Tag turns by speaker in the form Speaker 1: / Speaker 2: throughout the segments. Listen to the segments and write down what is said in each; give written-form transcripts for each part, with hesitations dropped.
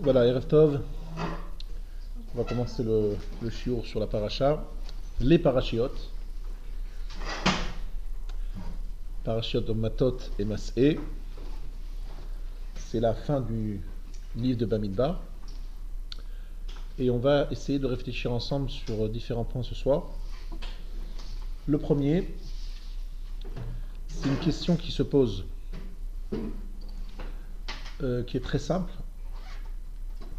Speaker 1: Voilà, Erev Tov, on va commencer le shiur sur la paracha. Les parachiotes, parachiotes de Matot et Mas'é. C'est la fin du livre de Bamidbar. Et on va essayer de réfléchir ensemble sur différents points ce soir. Le premier, c'est une question qui se pose, qui est très simple.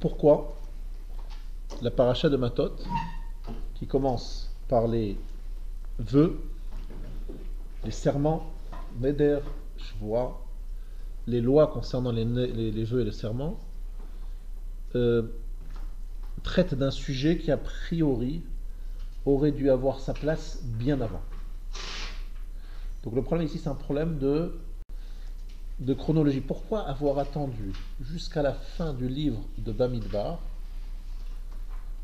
Speaker 1: Pourquoi la paracha de Matot, qui commence par les vœux, les serments, Neder, Shvoa, les lois concernant les vœux et les serments, traite d'un sujet qui a priori aurait dû avoir sa place bien avant. Donc le problème ici, c'est un problème de chronologie. Pourquoi avoir attendu jusqu'à la fin du livre de Bamidbar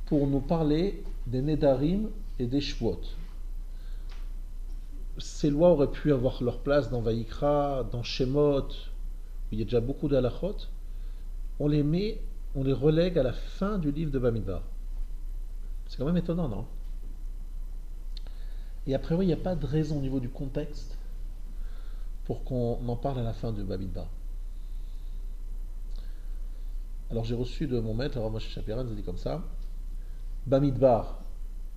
Speaker 1: pour nous parler des Nedarim et des Shvuot? Ces lois auraient pu avoir leur place dans Vaïkra, dans Shemot, où il y a déjà beaucoup d'halachot. On les relègue à la fin du livre de Bamidbar. C'est quand même étonnant, non? Et après, il n'y a pas de raison au niveau du contexte pour qu'on en parle à la fin de Bamidbar. Alors j'ai reçu de mon maître, Rav Moshe Shapira, il a dit comme ça: Bamidbar,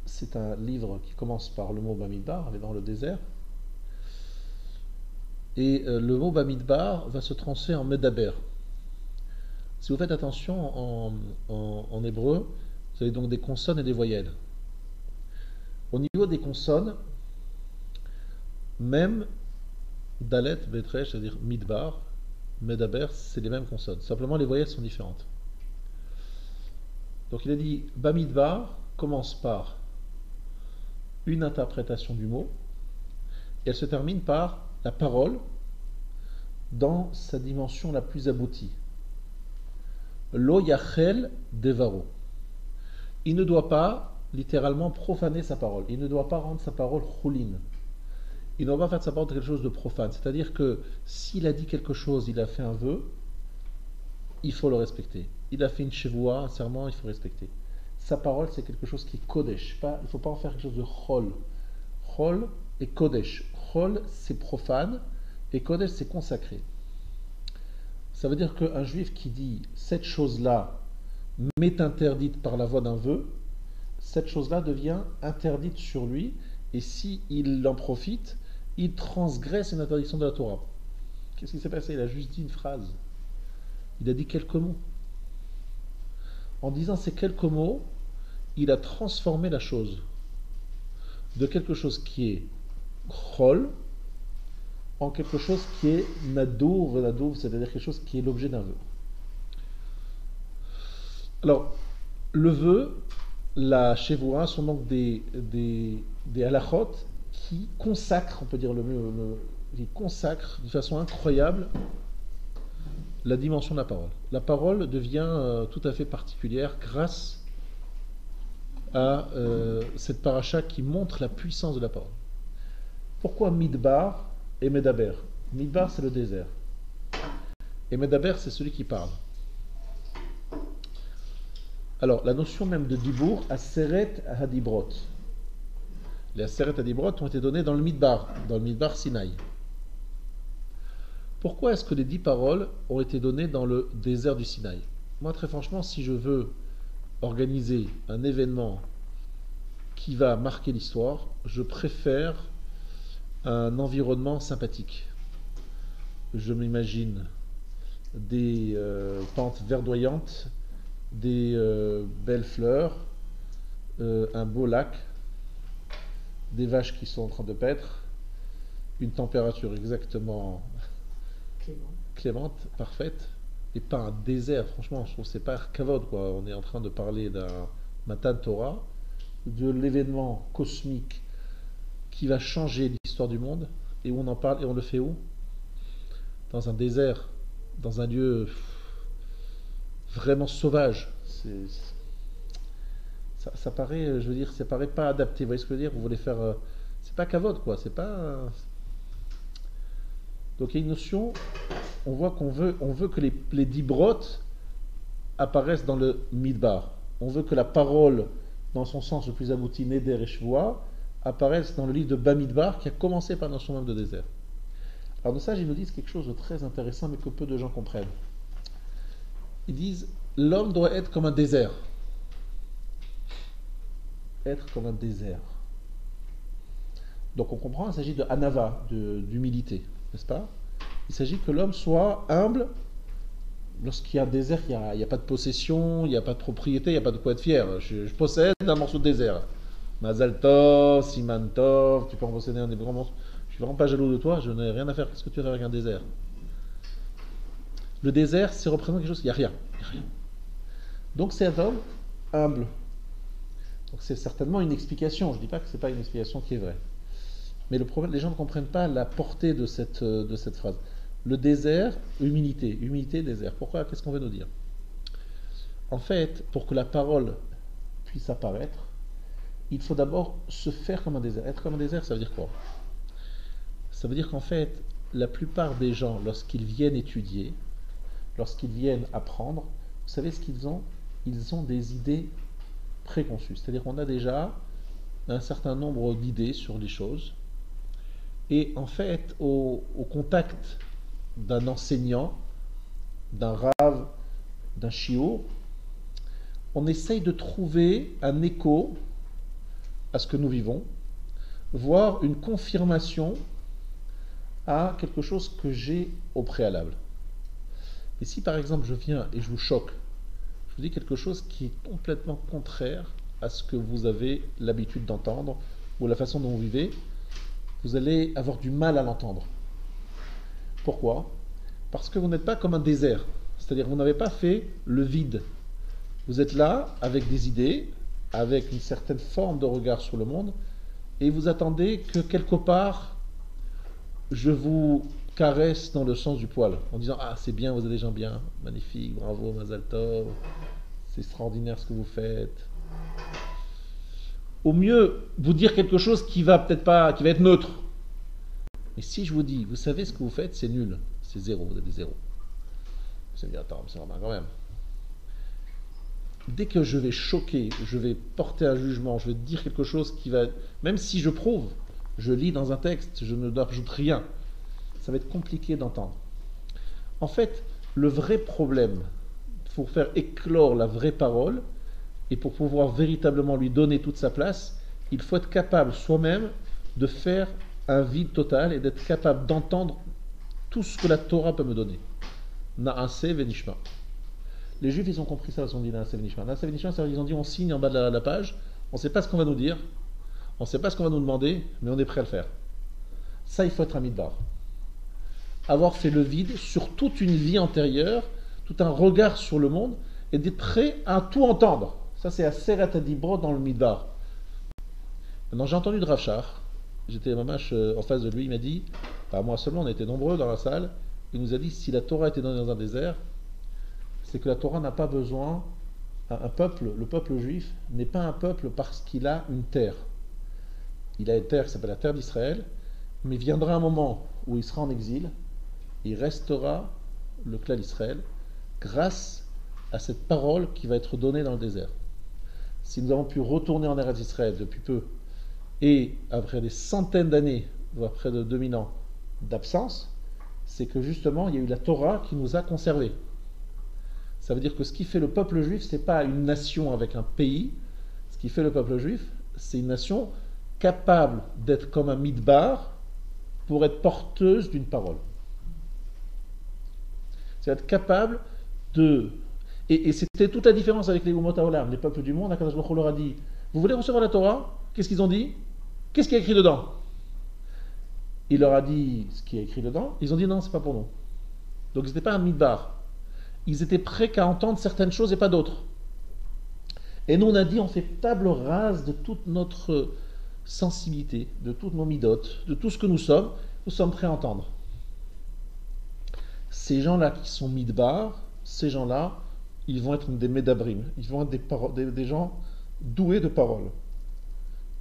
Speaker 1: c'est un livre qui commence par le mot Bamidbar, aller dans le désert. Et le mot Bamidbar va se transformer en Medaber. Si vous faites attention en hébreu, vous avez donc des consonnes et des voyelles. Au niveau des consonnes, même Dalet, Betresh, c'est-à-dire Midbar, Medaber, c'est les mêmes consonnes. Simplement, les voyelles sont différentes. Donc il a dit, Bamidbar commence par une interprétation du mot, et elle se termine par la parole dans sa dimension la plus aboutie. Lo yachel devaro. Il ne doit pas, littéralement, profaner sa parole. Il ne doit pas rendre sa parole choulin. Il ne doit pas faire de sa parole quelque chose de profane. C'est-à-dire que s'il a dit quelque chose, il a fait un vœu, il faut le respecter. Il a fait une chevoua, un serment, il faut respecter. Sa parole, c'est quelque chose qui est kodesh. Il ne faut pas en faire quelque chose de chol. Chol et kodesh. Chol, c'est profane, et kodesh, c'est consacré. Ça veut dire qu'un juif qui dit cette chose-là m'est interdite par la voie d'un vœu, cette chose-là devient interdite sur lui, et s'il en profite, il transgresse une interdiction de la Torah. Qu'est-ce qui s'est passé? Il a juste dit une phrase. Il a dit quelques mots. En disant ces quelques mots, il a transformé la chose de quelque chose qui est chol en quelque chose qui est nadour, c'est-à-dire quelque chose qui est l'objet d'un vœu. Alors, le vœu, la chevoura, sont donc des halachot qui consacrent, on peut dire qui consacrent de façon incroyable la dimension de la parole. La parole devient tout à fait particulière grâce à cette paracha qui montre la puissance de la parole. Pourquoi Midbar et Medaber? Midbar, c'est le désert. Et Medaber, c'est celui qui parle. Alors, la notion même de Dibour, Aseret Hadibrot. Les Aseret Hadibrot ont été donnés dans le Midbar Sinaï. Pourquoi est-ce que les 10 paroles ont été données dans le désert du Sinaï? Moi, très franchement, si je veux organiser un événement qui va marquer l'histoire, je préfère un environnement sympathique. Je m'imagine des pentes verdoyantes, des belles fleurs, un beau lac, des vaches qui sont en train de paître, une température exactement clémente, parfaite, et pas un désert. Franchement, je trouve que c'est pas kavod, quoi. On est en train de parler d'un Matan Torah, de l'événement cosmique qui va changer l'histoire du monde, et où on en parle, et on le fait où? Dans un désert, dans un lieu vraiment sauvage. Ça paraît, je veux dire, ça paraît pas adapté. Vous voyez ce que je veux dire? Vous voulez faire, c'est pas kavod, quoi. C'est pas. Donc il y a une notion. On voit on veut que les dibrot apparaissent dans le Midbar. On veut que la parole, dans son sens le plus abouti, Neder et Shvoa, apparaisse dans le livre de Bamidbar, qui a commencé par la notion même de désert. Alors de ça, ils nous disent quelque chose de très intéressant, mais que peu de gens comprennent. Ils disent, l'homme doit être comme un désert. Être comme un désert. Donc on comprend, il s'agit de anava, d'humilité, n'est-ce pas? Il s'agit que l'homme soit humble. Lorsqu'il y a un désert, il n'y a pas de possession, il n'y a pas de propriété, il n'y a pas de quoi être fier. Je possède un morceau de désert. Mazal Tov, Siman Tov, tu peux en posséder un des grands morceaux. Je suis vraiment pas jaloux de toi, je n'ai rien à faire. Qu'est-ce que tu as avec un désert? Le désert, c'est représente quelque chose, il n'y a rien. Il y a rien. Donc c'est un homme humble. Donc c'est certainement une explication. Je ne dis pas que ce n'est pas une explication qui est vraie. Mais le problème, les gens ne comprennent pas la portée de cette phrase. Le désert, humilité. Humilité, désert. Pourquoi? Qu'est-ce qu'on veut nous dire? En fait, pour que la parole puisse apparaître, il faut d'abord se faire comme un désert. Être comme un désert, ça veut dire quoi? Ça veut dire qu'en fait, la plupart des gens, lorsqu'ils viennent étudier, lorsqu'ils viennent apprendre, vous savez ce qu'ils ont? Ils ont des idées préconçues. C'est-à-dire qu'on a déjà un certain nombre d'idées sur les choses. Et en fait, au contact d'un enseignant, d'un rave, d'un shiur, on essaye de trouver un écho à ce que nous vivons, voire une confirmation à quelque chose que j'ai au préalable. Et si par exemple je viens et je vous choque, je vous dis quelque chose qui est complètement contraire à ce que vous avez l'habitude d'entendre ou la façon dont vous vivez, vous allez avoir du mal à l'entendre. Pourquoi? Parce que vous n'êtes pas comme un désert, c'est-à-dire vous n'avez pas fait le vide. Vous êtes là avec des idées, avec une certaine forme de regard sur le monde, et vous attendez que quelque part je vous caresse dans le sens du poil, en disant ah c'est bien, vous êtes des gens bien, magnifique, bravo, Mazal Tov, c'est extraordinaire ce que vous faites. Au mieux, vous dire quelque chose qui va peut-être pas, qui va être neutre. Mais si je vous dis, vous savez ce que vous faites, c'est nul, c'est zéro, vous êtes des zéros. Vous allez dire attends, c'est normal quand même. Dès que je vais choquer, je vais porter un jugement, je vais dire quelque chose qui va, même si je prouve, je lis dans un texte, je ne rajoute rien, ça va être compliqué d'entendre. En fait, le vrai problème, pour faire éclore la vraie parole, et pour pouvoir véritablement lui donner toute sa place, il faut être capable soi-même de faire un vide total et d'être capable d'entendre tout ce que la Torah peut me donner. Naase venishma. Les Juifs, ils ont compris ça, ils ont dit Naase venishma. Naase venishma, c'est-à-dire qu'ils ont dit on signe en bas de la page, on ne sait pas ce qu'on va nous dire, on ne sait pas ce qu'on va nous demander, mais on est prêt à le faire. Ça, il faut être un midbar. Avoir fait le vide sur toute une vie antérieure, tout un regard sur le monde, et d'être prêt à tout entendre. Ça, c'est à Seret Adibro dans le midbar. Maintenant, j'ai entendu de Rav Shach, j'étais mamash en face de lui, il m'a dit, pas moi seulement, on était nombreux dans la salle, il nous a dit si la Torah était donnée dans un désert, c'est que la Torah n'a pas besoin, un peuple, le peuple juif, n'est pas un peuple parce qu'il a une terre. Il a une terre qui s'appelle la terre d'Israël, mais viendra un moment où il sera en exil, il restera le clan d'Israël grâce à cette parole qui va être donnée dans le désert. Si nous avons pu retourner en Eretz Israël depuis peu, et après des centaines d'années, voire près de 2000 ans d'absence, c'est que justement il y a eu la Torah qui nous a conservés. Ça veut dire que ce qui fait le peuple juif, ce n'est pas une nation avec un pays. Ce qui fait le peuple juif, c'est une nation capable d'être comme un midbar pour être porteuse d'une parole. C'est être capable de... Et c'était toute la différence avec les Umot HaOlam, les peuples du monde. HaKadosh Baruch Hu leur a dit, vous voulez recevoir la Torah? Qu'est-ce qu'ils ont dit? Qu'est-ce qui est écrit dedans? Il leur a dit ce qui est écrit dedans. Ils ont dit non, c'est pas pour nous. Donc c'était pas un midbar. Ils étaient prêts qu'à entendre certaines choses et pas d'autres. Et nous on a dit, on fait table rase de toute notre sensibilité, de toutes nos midotes, de tout ce que nous sommes prêts à entendre. Ces gens-là qui sont midbar, ces gens-là, ils vont être des médabrim, ils vont être des gens doués de paroles,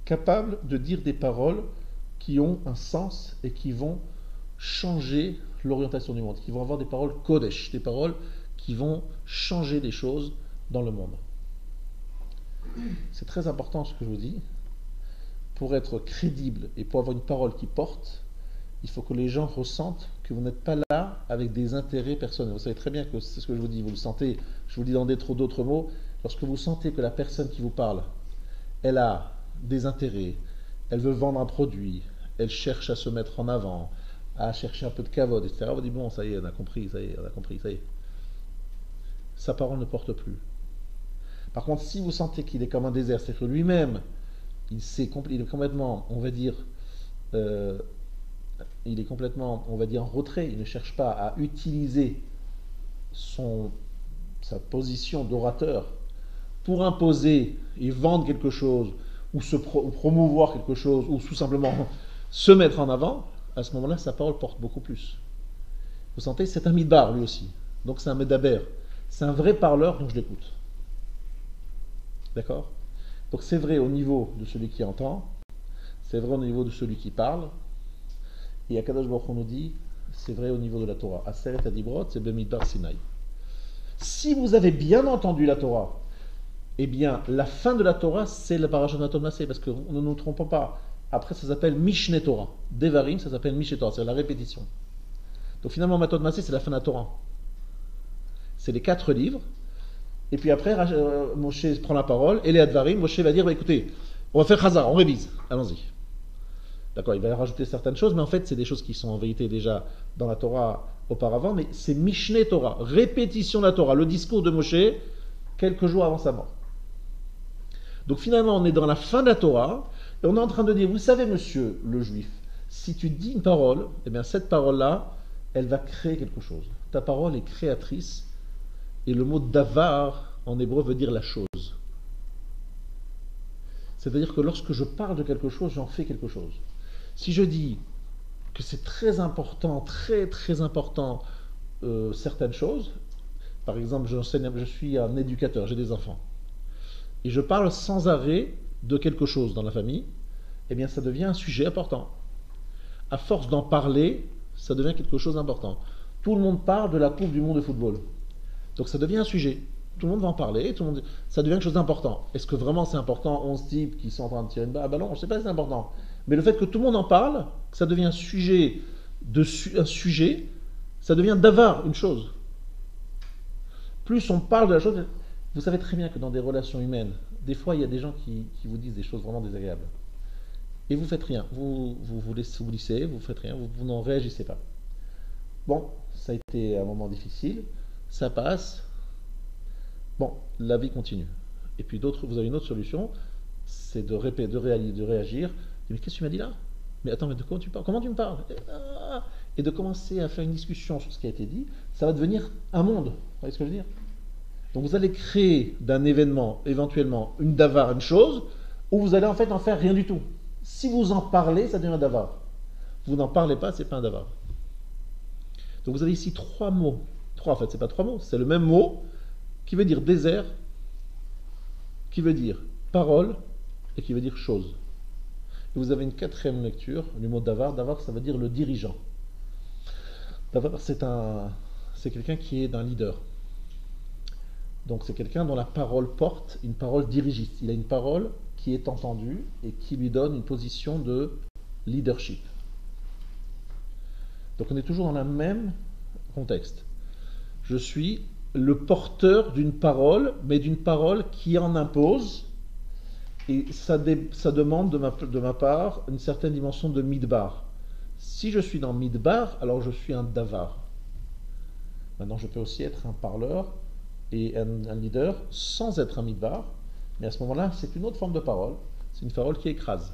Speaker 1: capables de dire des paroles qui ont un sens et qui vont changer l'orientation du monde, qui vont avoir des paroles kodesh, des paroles qui vont changer des choses dans le monde. C'est très important ce que je vous dis. Pour être crédible et pour avoir une parole qui porte, il faut que les gens ressentent que vous n'êtes pas là avec des intérêts personnels. Vous savez très bien que c'est ce que je vous dis, vous le sentez, je vous le dis dans d'autres mots, lorsque vous sentez que la personne qui vous parle, elle a des intérêts, elle veut vendre un produit, elle cherche à se mettre en avant, à chercher un peu de cavode, etc. Vous dites bon, ça y est, on a compris, ça y est, on a compris, ça y est. Sa parole ne porte plus. Par contre, si vous sentez qu'il est comme un désert, c'est que lui-même, il est complètement, on va dire, il est complètement, on va dire, en retrait, il ne cherche pas à utiliser sa position d'orateur pour imposer et vendre quelque chose, ou promouvoir quelque chose, ou tout simplement se mettre en avant, à ce moment-là, sa parole porte beaucoup plus. Vous sentez, c'est un midbar lui aussi. Donc c'est un médaber. C'est un vrai parleur, donc je l'écoute. D'accord? Donc c'est vrai au niveau de celui qui entend, c'est vrai au niveau de celui qui parle, et Akadosh Baruch Hu nous dit, c'est vrai au niveau de la Torah. Aseret Adibrot, c'est Bemidbar Sinai. Si vous avez bien entendu la Torah, eh bien, la fin de la Torah, c'est la parashat Matot Maseh, parce que ne nous trompons pas. Après, ça s'appelle Mishneh Torah. Devarim, ça s'appelle Mishneh Torah, c'est la répétition. Donc finalement, Matot Maseh, c'est la fin de la Torah. C'est les 4 livres. Et puis après, Moshe prend la parole, et les Advarim, Moshe va dire, bah, écoutez, on va faire Chazar, on révise, allons-y. D'accord, il va rajouter certaines choses, mais en fait, c'est des choses qui sont en vérité déjà dans la Torah auparavant, mais c'est Mishneh Torah, répétition de la Torah, le discours de Moshe, quelques jours avant sa mort. Donc finalement, on est dans la fin de la Torah, et on est en train de dire, vous savez, monsieur le juif, si tu dis une parole, eh bien cette parole-là, elle va créer quelque chose. Ta parole est créatrice, et le mot davar, en hébreu, veut dire la chose. C'est-à-dire que lorsque je parle de quelque chose, j'en fais quelque chose. Si je dis que c'est très important, très très important, certaines choses, par exemple, je suis un éducateur, j'ai des enfants, et je parle sans arrêt de quelque chose dans la famille, eh bien ça devient un sujet important. À force d'en parler, ça devient quelque chose d'important. Tout le monde parle de la Coupe du monde de football. Donc ça devient un sujet. Tout le monde va en parler, ça devient quelque chose d'important. Est-ce que vraiment c'est important, 11 types qui sont en train de tirer une balle? Ah ben non, je ne sais pas si c'est important. Mais le fait que tout le monde en parle, que ça devient un sujet, ça devient davar, une chose. Plus on parle de la chose, vous savez très bien que dans des relations humaines, des fois il y a des gens qui vous disent des choses vraiment désagréables. Et vous faites rien, vous glissez, vous faites rien, vous n'en réagissez pas. Bon, ça a été un moment difficile, ça passe. Bon, la vie continue. Et puis vous avez une autre solution, c'est de réagir. Mais qu'est-ce que tu m'as dit là? Mais attends, mais de quoi tu parles? Comment tu me parles? Et de commencer à faire une discussion sur ce qui a été dit, ça va devenir un monde. Vous voyez ce que je veux dire? Donc vous allez créer d'un événement, éventuellement, une davar, une chose, où vous allez en fait en faire rien du tout. Si vous en parlez, ça devient un davar. Vous n'en parlez pas, c'est pas un davar. Donc vous avez ici 3 mots. 3 en fait, c'est pas 3 mots, c'est le même mot qui veut dire désert, qui veut dire parole et qui veut dire chose. Et vous avez une 4e lecture du mot davar. Davar, ça veut dire le dirigeant. Davar, c'est quelqu'un qui est d'un leader. Donc c'est quelqu'un dont la parole porte une parole dirigiste. Il a une parole qui est entendue et qui lui donne une position de leadership. Donc on est toujours dans le même contexte. Je suis le porteur d'une parole, mais d'une parole qui en impose, et ça demande de ma part une certaine dimension de midbar. Si je suis dans midbar, alors je suis un davar. Maintenant, je peux aussi être un parleur et un leader sans être un midbar, mais à ce moment-là, c'est une autre forme de parole, c'est une parole qui écrase.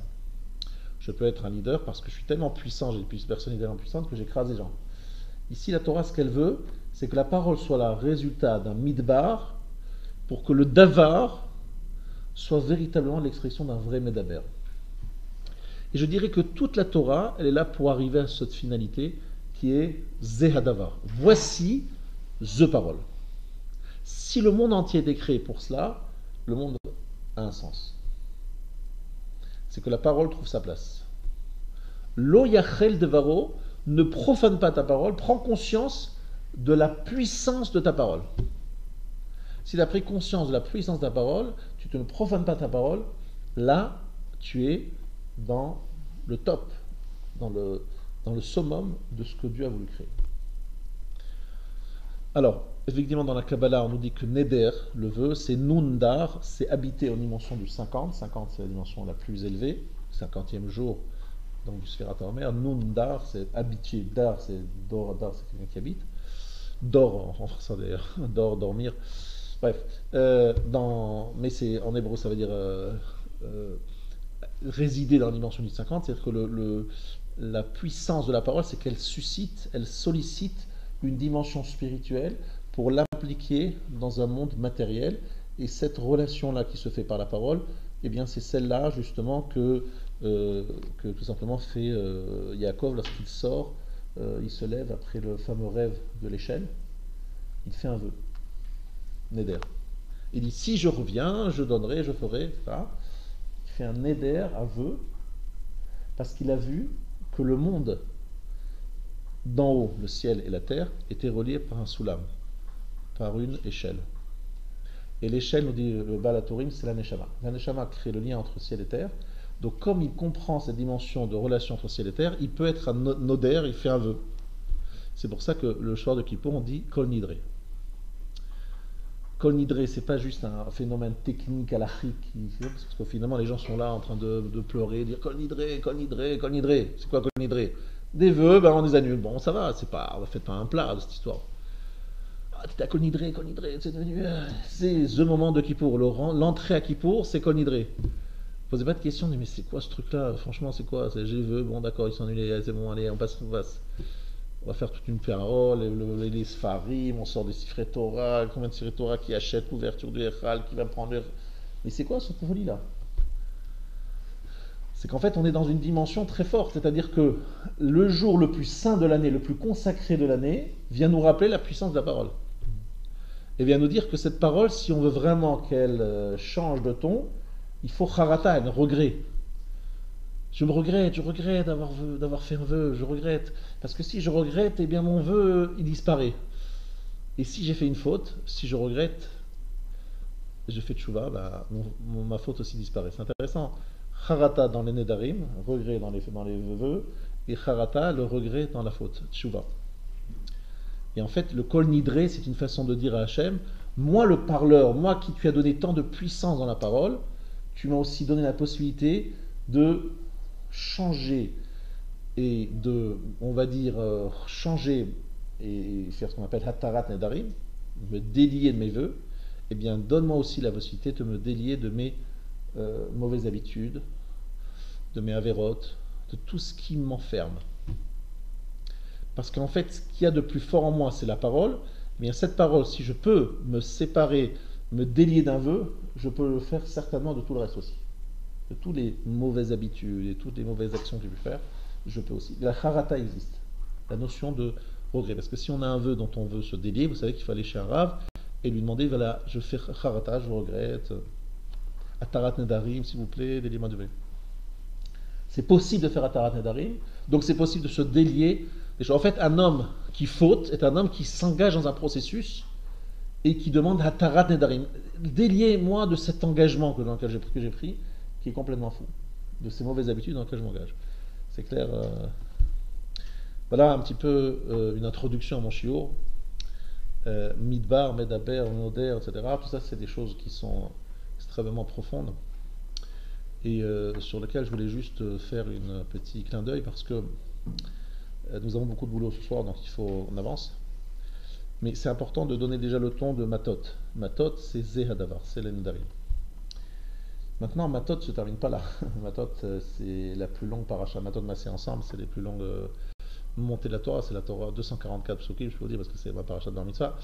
Speaker 1: Je peux être un leader parce que je suis tellement puissant, j'ai une personnalité tellement puissante que j'écrase les gens. Ici, la Torah, ce qu'elle veut, c'est que la parole soit le résultat d'un midbar pour que le davar soit véritablement l'expression d'un vrai médaber. Et je dirais que toute la Torah, elle est là pour arriver à cette finalité qui est Zehadavar. Voici the parole. Si le monde entier est créé pour cela, le monde a un sens. C'est que la parole trouve sa place. Lo yachel devaro, ne profane pas ta parole, prends conscience de la puissance de ta parole. Si tu as pris conscience de la puissance de ta parole, tu ne profanes pas ta parole, là, tu es dans le top, dans le summum de ce que Dieu a voulu créer. Alors, effectivement, dans la Kabbalah, on nous dit que Neder, le vœu, c'est Nundar, c'est habité en dimension du 50. 50, c'est la dimension la plus élevée, 50e jour, donc du Sfirat HaOmer. Nundar, c'est habitué. Dar, c'est Dor, Dar, c'est quelqu'un qui habite. Dor, en français d'ailleurs, Dor, dormir. Bref, mais c'est en hébreu, ça veut dire résider dans la dimension du 50, c'est-à-dire que la puissance de la parole, c'est qu'elle suscite, elle sollicite une dimension spirituelle pour l'appliquer dans un monde matériel. Et cette relation-là qui se fait par la parole, eh bien, c'est celle-là justement que tout simplement fait Yaakov lorsqu'il sort, il se lève après le fameux rêve de l'échelle, il fait un vœu. Neder. Il dit si je reviens, je donnerai, je ferai, etc. Il fait un neder, un vœu, parce qu'il a vu que le monde d'en haut, le ciel et la terre, étaient reliés par un soulam, par une échelle. Et l'échelle, nous dit le Baal HaTurim, c'est la Neshama. La Neshama crée le lien entre ciel et terre. Donc comme il comprend cette dimension de relation entre ciel et terre, il peut être un noder, il fait un vœu. C'est pour ça que le soir de Kippour, on dit Kol Nidré. Kol Nidré, c'est pas juste un phénomène technique halachique, parce que finalement les gens sont là en train de pleurer, dire Kol Nidré, Kol Nidré, Kol Nidré. C'est quoi Kol Nidré? Des vœux, ben on les annule. Bon, ça va, c'est pas, on ne fait pas un plat de cette histoire. Ah, t'es à Kol Nidré, c'est devenu. C'est ce moment de Kippour. L'entrée à Kippour, c'est Kol Nidré. Posez pas de questions, mais c'est quoi ce truc-là? Franchement, c'est quoi? J'ai les vœux, bon d'accord, ils sont annulés, c'est bon, allez, on passe. On va faire toute une parole, les Sfarim, on sort des Sifrei Torah, combien de Sifrei Torah qui achètent l'ouverture du Echal, qui va prendre le. Mais c'est quoi cette folie-là? C'est qu'en fait, on est dans une dimension très forte, c'est-à-dire que le jour le plus saint de l'année, le plus consacré de l'année, vient nous rappeler la puissance de la parole. Et vient nous dire que cette parole, si on veut vraiment qu'elle change de ton, il faut charata, un regret. Je regrette d'avoir fait un vœu, je regrette. Parce que si je regrette, eh bien mon vœu, il disparaît. Et si j'ai fait une faute, si je regrette, je fais tchouva, bah, ma faute aussi disparaît. C'est intéressant. Charata dans les nedarim, regret dans les vœux, et charata, le regret dans la faute, tchouva. Et en fait, le kol nidré, c'est une façon de dire à Hachem, moi le parleur, moi qui tu as donné tant de puissance dans la parole, tu m'as aussi donné la possibilité de changer et de, on va dire, changer et faire ce qu'on appelle hatarat nedarim, me délier de mes vœux, eh bien donne-moi aussi la possibilité de me délier de mes mauvaises habitudes, de mes avérotes, de tout ce qui m'enferme. Parce qu'en fait, ce qu'il y a de plus fort en moi, c'est la parole. Eh bien cette parole, si je peux me séparer, me délier d'un vœu, je peux le faire certainement de tout le reste aussi. De toutes les mauvaises habitudes et toutes les mauvaises actions que j'ai pu faire, je peux aussi. La charata existe, la notion de regret. Parce que si on a un vœu dont on veut se délier, vous savez qu'il faut aller chez un rave et lui demander, voilà, je fais charata, je regrette, atarat nedarim, s'il vous plaît, déliez-moi du vœu. C'est possible de faire atarat nedarim, donc c'est possible de se délier. En fait, un homme qui faute est un homme qui s'engage dans un processus et qui demande atarat nedarim. Déliez-moi de cet engagement que j'ai pris, qui est complètement fou, de ces mauvaises habitudes dans lesquelles je m'engage. C'est clair. Voilà un petit peu une introduction à mon shiur. Midbar, Medaber, Noder, etc. Tout ça, c'est des choses qui sont extrêmement profondes et sur lesquelles je voulais juste faire un petit clin d'œil parce que nous avons beaucoup de boulot ce soir, donc on avance. Mais c'est important de donner déjà le ton de Matot. Matot, c'est Zehadavar, c'est les Nedarim. Maintenant, Matot ne se termine pas là. Matot, c'est la plus longue paracha. Matot Massé ensemble, c'est les plus longues montées de la Torah. C'est la Torah 244 psukim, je peux vous dire, parce que c'est ma paracha de Bar Mitzvah.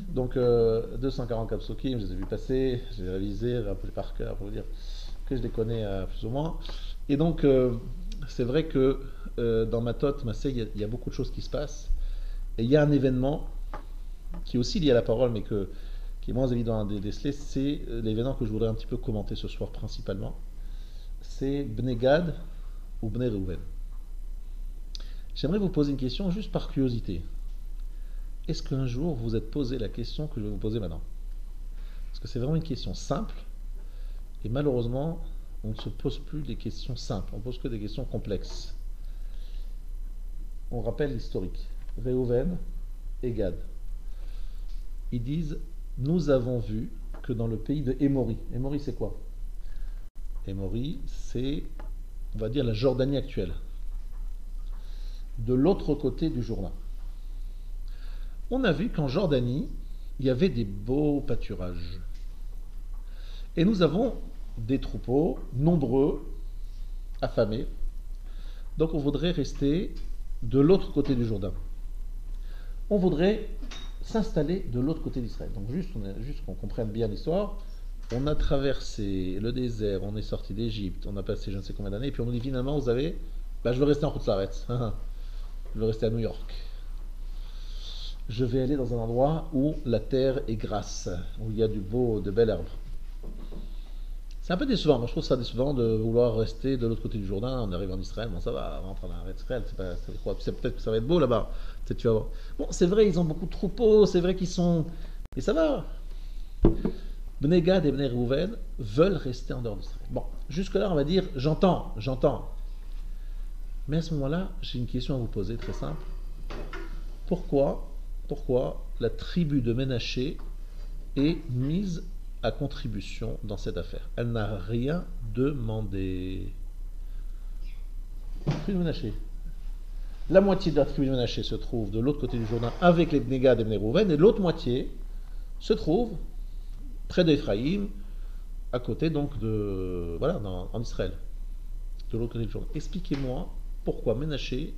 Speaker 1: Donc, 244 psukim, je les ai vus passer, je les ai révisés, rappelés par cœur, pour vous dire que je les connais plus ou moins. Et donc, c'est vrai que dans Matot Massé, il y a beaucoup de choses qui se passent. Et il y a un événement qui est aussi lié à la parole, mais qui est moins évident à déceler, c'est l'événement que je voudrais un petit peu commenter ce soir principalement. C'est Bnei Gad ou Bnei Reuven. J'aimerais vous poser une question juste par curiosité. est-ce qu'un jour vous vous êtes posé la question que je vais vous poser maintenant? Parce que c'est vraiment une question simple, et malheureusement, on ne se pose plus des questions simples, on pose que des questions complexes. On rappelle l'historique. Réhouven et Gad. Ils disent, nous avons vu que dans le pays de Émori, Émori c'est quoi? Émori, c'est, on va dire, la Jordanie actuelle, de l'autre côté du Jourdain. On a vu qu'en Jordanie, il y avait des beaux pâturages. Et nous avons des troupeaux nombreux, affamés. Donc on voudrait rester de l'autre côté du Jourdain. On voudrait s'installer de l'autre côté d'Israël. Donc juste qu'on comprenne bien l'histoire, on a traversé le désert, on est sorti d'Égypte, on a passé je ne sais combien d'années, et puis on nous dit finalement, vous avez, je veux rester en Khoutzaretz, je veux rester à New York. Je vais aller dans un endroit où la terre est grasse, où il y a du beau, de belles herbes. C'est un peu décevant, moi je trouve ça décevant de vouloir rester de l'autre côté du Jourdain, on arrive en Israël, bon ça va, on rentre en Israël, c'est peut-être que ça va être beau là-bas, peut-être tu vas voir. Bon, c'est vrai, ils ont beaucoup de troupeaux, c'est vrai qu'ils sont... Et ça va. Bnei Gad et Bnei Reuven veulent rester en dehors d'Israël. Bon, jusque-là on va dire, j'entends. Mais à ce moment-là, j'ai une question à vous poser, très simple. Pourquoi la tribu de Ménaché est mise à contribution dans cette affaire? Elle n'a rien demandé. Tribu de Ménaché. La moitié de la tribu de Ménaché se trouve de l'autre côté du Jourdain avec les Bnei Gad et Bnei Reuven, et l'autre moitié se trouve près d'Éphraïm, à côté donc de... Voilà, en Israël, de l'autre côté du Jourdain. Expliquez-moi pourquoi Ménaché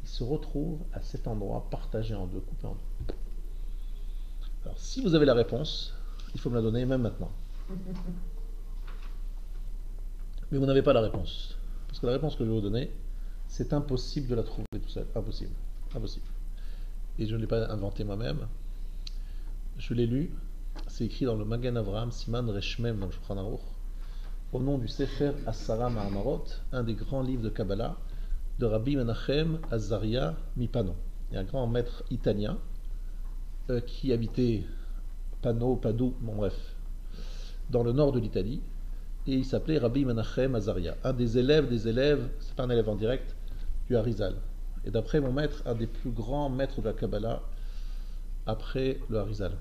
Speaker 1: il se retrouve à cet endroit partagé en deux, coupé en deux. Alors, si vous avez la réponse, il faut me la donner même maintenant. Mais vous n'avez pas la réponse. Parce que la réponse que je vais vous donner, c'est impossible de la trouver tout seul. Impossible. Impossible. Et je ne l'ai pas inventé moi-même. Je l'ai lu. C'est écrit dans le Magen Avraham, Siman Reshmem, dans le Shulchan Aruch, au nom du Sefer Asara Ma'amarot, un des grands livres de Kabbalah, de Rabbi Menachem Azaria Mipano. Il y a un grand maître italien qui habitait Padoue, bon bref, dans le nord de l'Italie, et il s'appelait Rabbi Menachem Azaria, un des élèves, c'est pas un élève en direct, du Harizal. Et d'après mon maître, un des plus grands maîtres de la Kabbalah après le Harizal.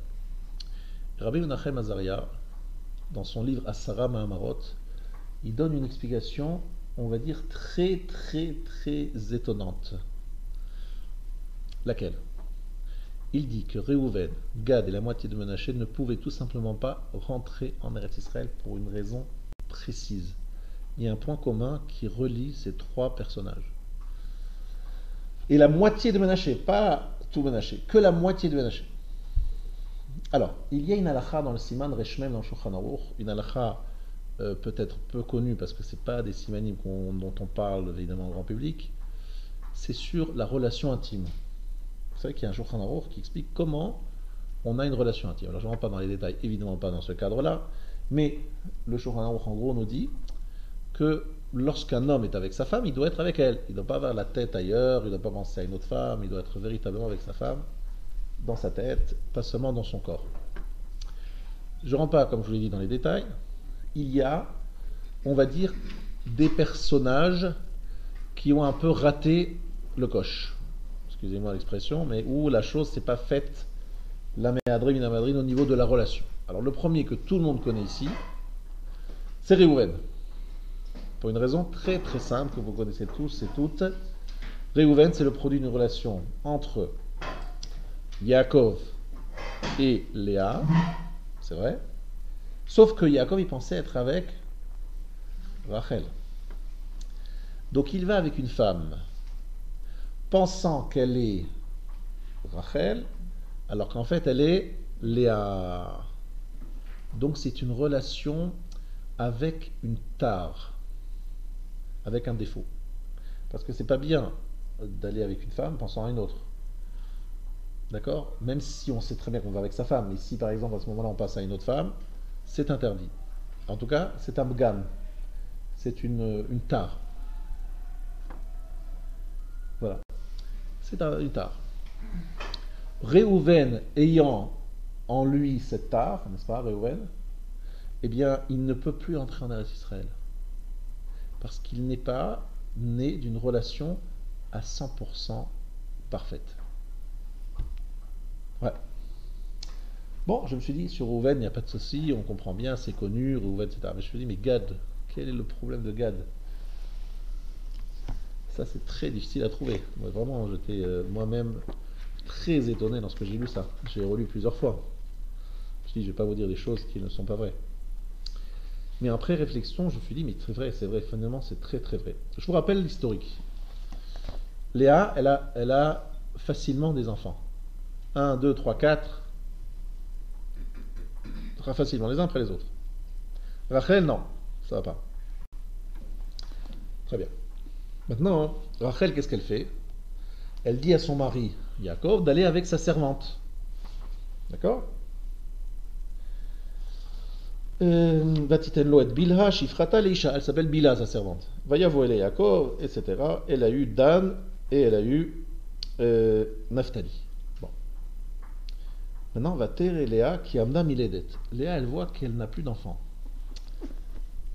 Speaker 1: Rabbi Menachem Azaria, dans son livre Asara Ma'amarot, il donne une explication, on va dire, très étonnante. Laquelle? Il dit que Réhouven, Gad et la moitié de Ménaché ne pouvaient tout simplement pas rentrer en Eretz Israël pour une raison précise. Il y a un point commun qui relie ces trois personnages. Et la moitié de Ménaché, pas tout Ménaché, que la moitié de Ménaché. Alors, il y a une halakha dans le Siman Reshmem dans le Shulchan Aruch, une halakha peut-être peu connue parce que ce n'est pas des simanim dont on parle évidemment au grand public, c'est sur la relation intime. Vous savez qu'il y a un Shulchan Aruch qui explique comment on a une relation intime. Alors je ne rentre pas dans les détails, évidemment pas dans ce cadre-là, mais le Shulchan Aruch en gros nous dit que lorsqu'un homme est avec sa femme, il doit être avec elle. Il ne doit pas avoir la tête ailleurs, il ne doit pas penser à une autre femme, il doit être véritablement avec sa femme, dans sa tête, pas seulement dans son corps. Je ne rentre pas, comme je vous l'ai dit, dans les détails. Il y a, on va dire, des personnages qui ont un peu raté le coche. Excusez-moi l'expression, mais où la chose s'est pas faite la méadrine, la madrine au niveau de la relation. Alors le premier que tout le monde connaît ici, c'est Réhouven. Pour une raison très simple que vous connaissez tous et toutes. Réhouven, c'est le produit d'une relation entre Yaakov et Léa, c'est vrai. Sauf que Yaakov, il pensait être avec Rachel. Donc il va avec une femme, pensant qu'elle est Rachel, alors qu'en fait elle est Léa. Donc c'est une relation avec une tare, avec un défaut. Parce que c'est pas bien d'aller avec une femme pensant à une autre. D'accord? Même si on sait très bien qu'on va avec sa femme, mais si par exemple à ce moment-là on passe à une autre femme, c'est interdit. En tout cas, c'est un bgam, c'est une tare. Voilà, c'est une tare. Réhouven ayant en lui cette tare, n'est-ce pas, Réhouven, eh bien, il ne peut plus entrer en Eretz Israël. Parce qu'il n'est pas né d'une relation à 100% parfaite. Ouais. Bon, je me suis dit, sur Réhouven, il n'y a pas de souci, on comprend bien, c'est connu, Réhouven, etc. Mais je me suis dit, mais Gad, quel est le problème de Gad? Ça, c'est très difficile à trouver. Moi, vraiment, j'étais moi-même très étonné lorsque j'ai lu ça. J'ai relu plusieurs fois. Je me suis dit, je ne vais pas vous dire des choses qui ne sont pas vraies. Mais après réflexion, je me suis dit, mais c'est vrai, finalement, c'est très très vrai. Je vous rappelle l'historique. Léa, elle a facilement des enfants. Un, 2, 3, 4. Très facilement, les uns après les autres. Rachel, non, ça va pas. Très bien. Maintenant, Rachel, qu'est-ce qu'elle fait? Elle dit à son mari, Yaakov, d'aller avec sa servante. D'accord? Vatitenlo et Bilha, Shifrata Leisha, elle s'appelle Bila, sa servante. Vayavo ele Yaakov, etc. Elle a eu Dan et elle a eu Naphtali. Bon. Maintenant, va terre Léa qui amna miledet. Léa, elle voit qu'elle n'a plus d'enfant.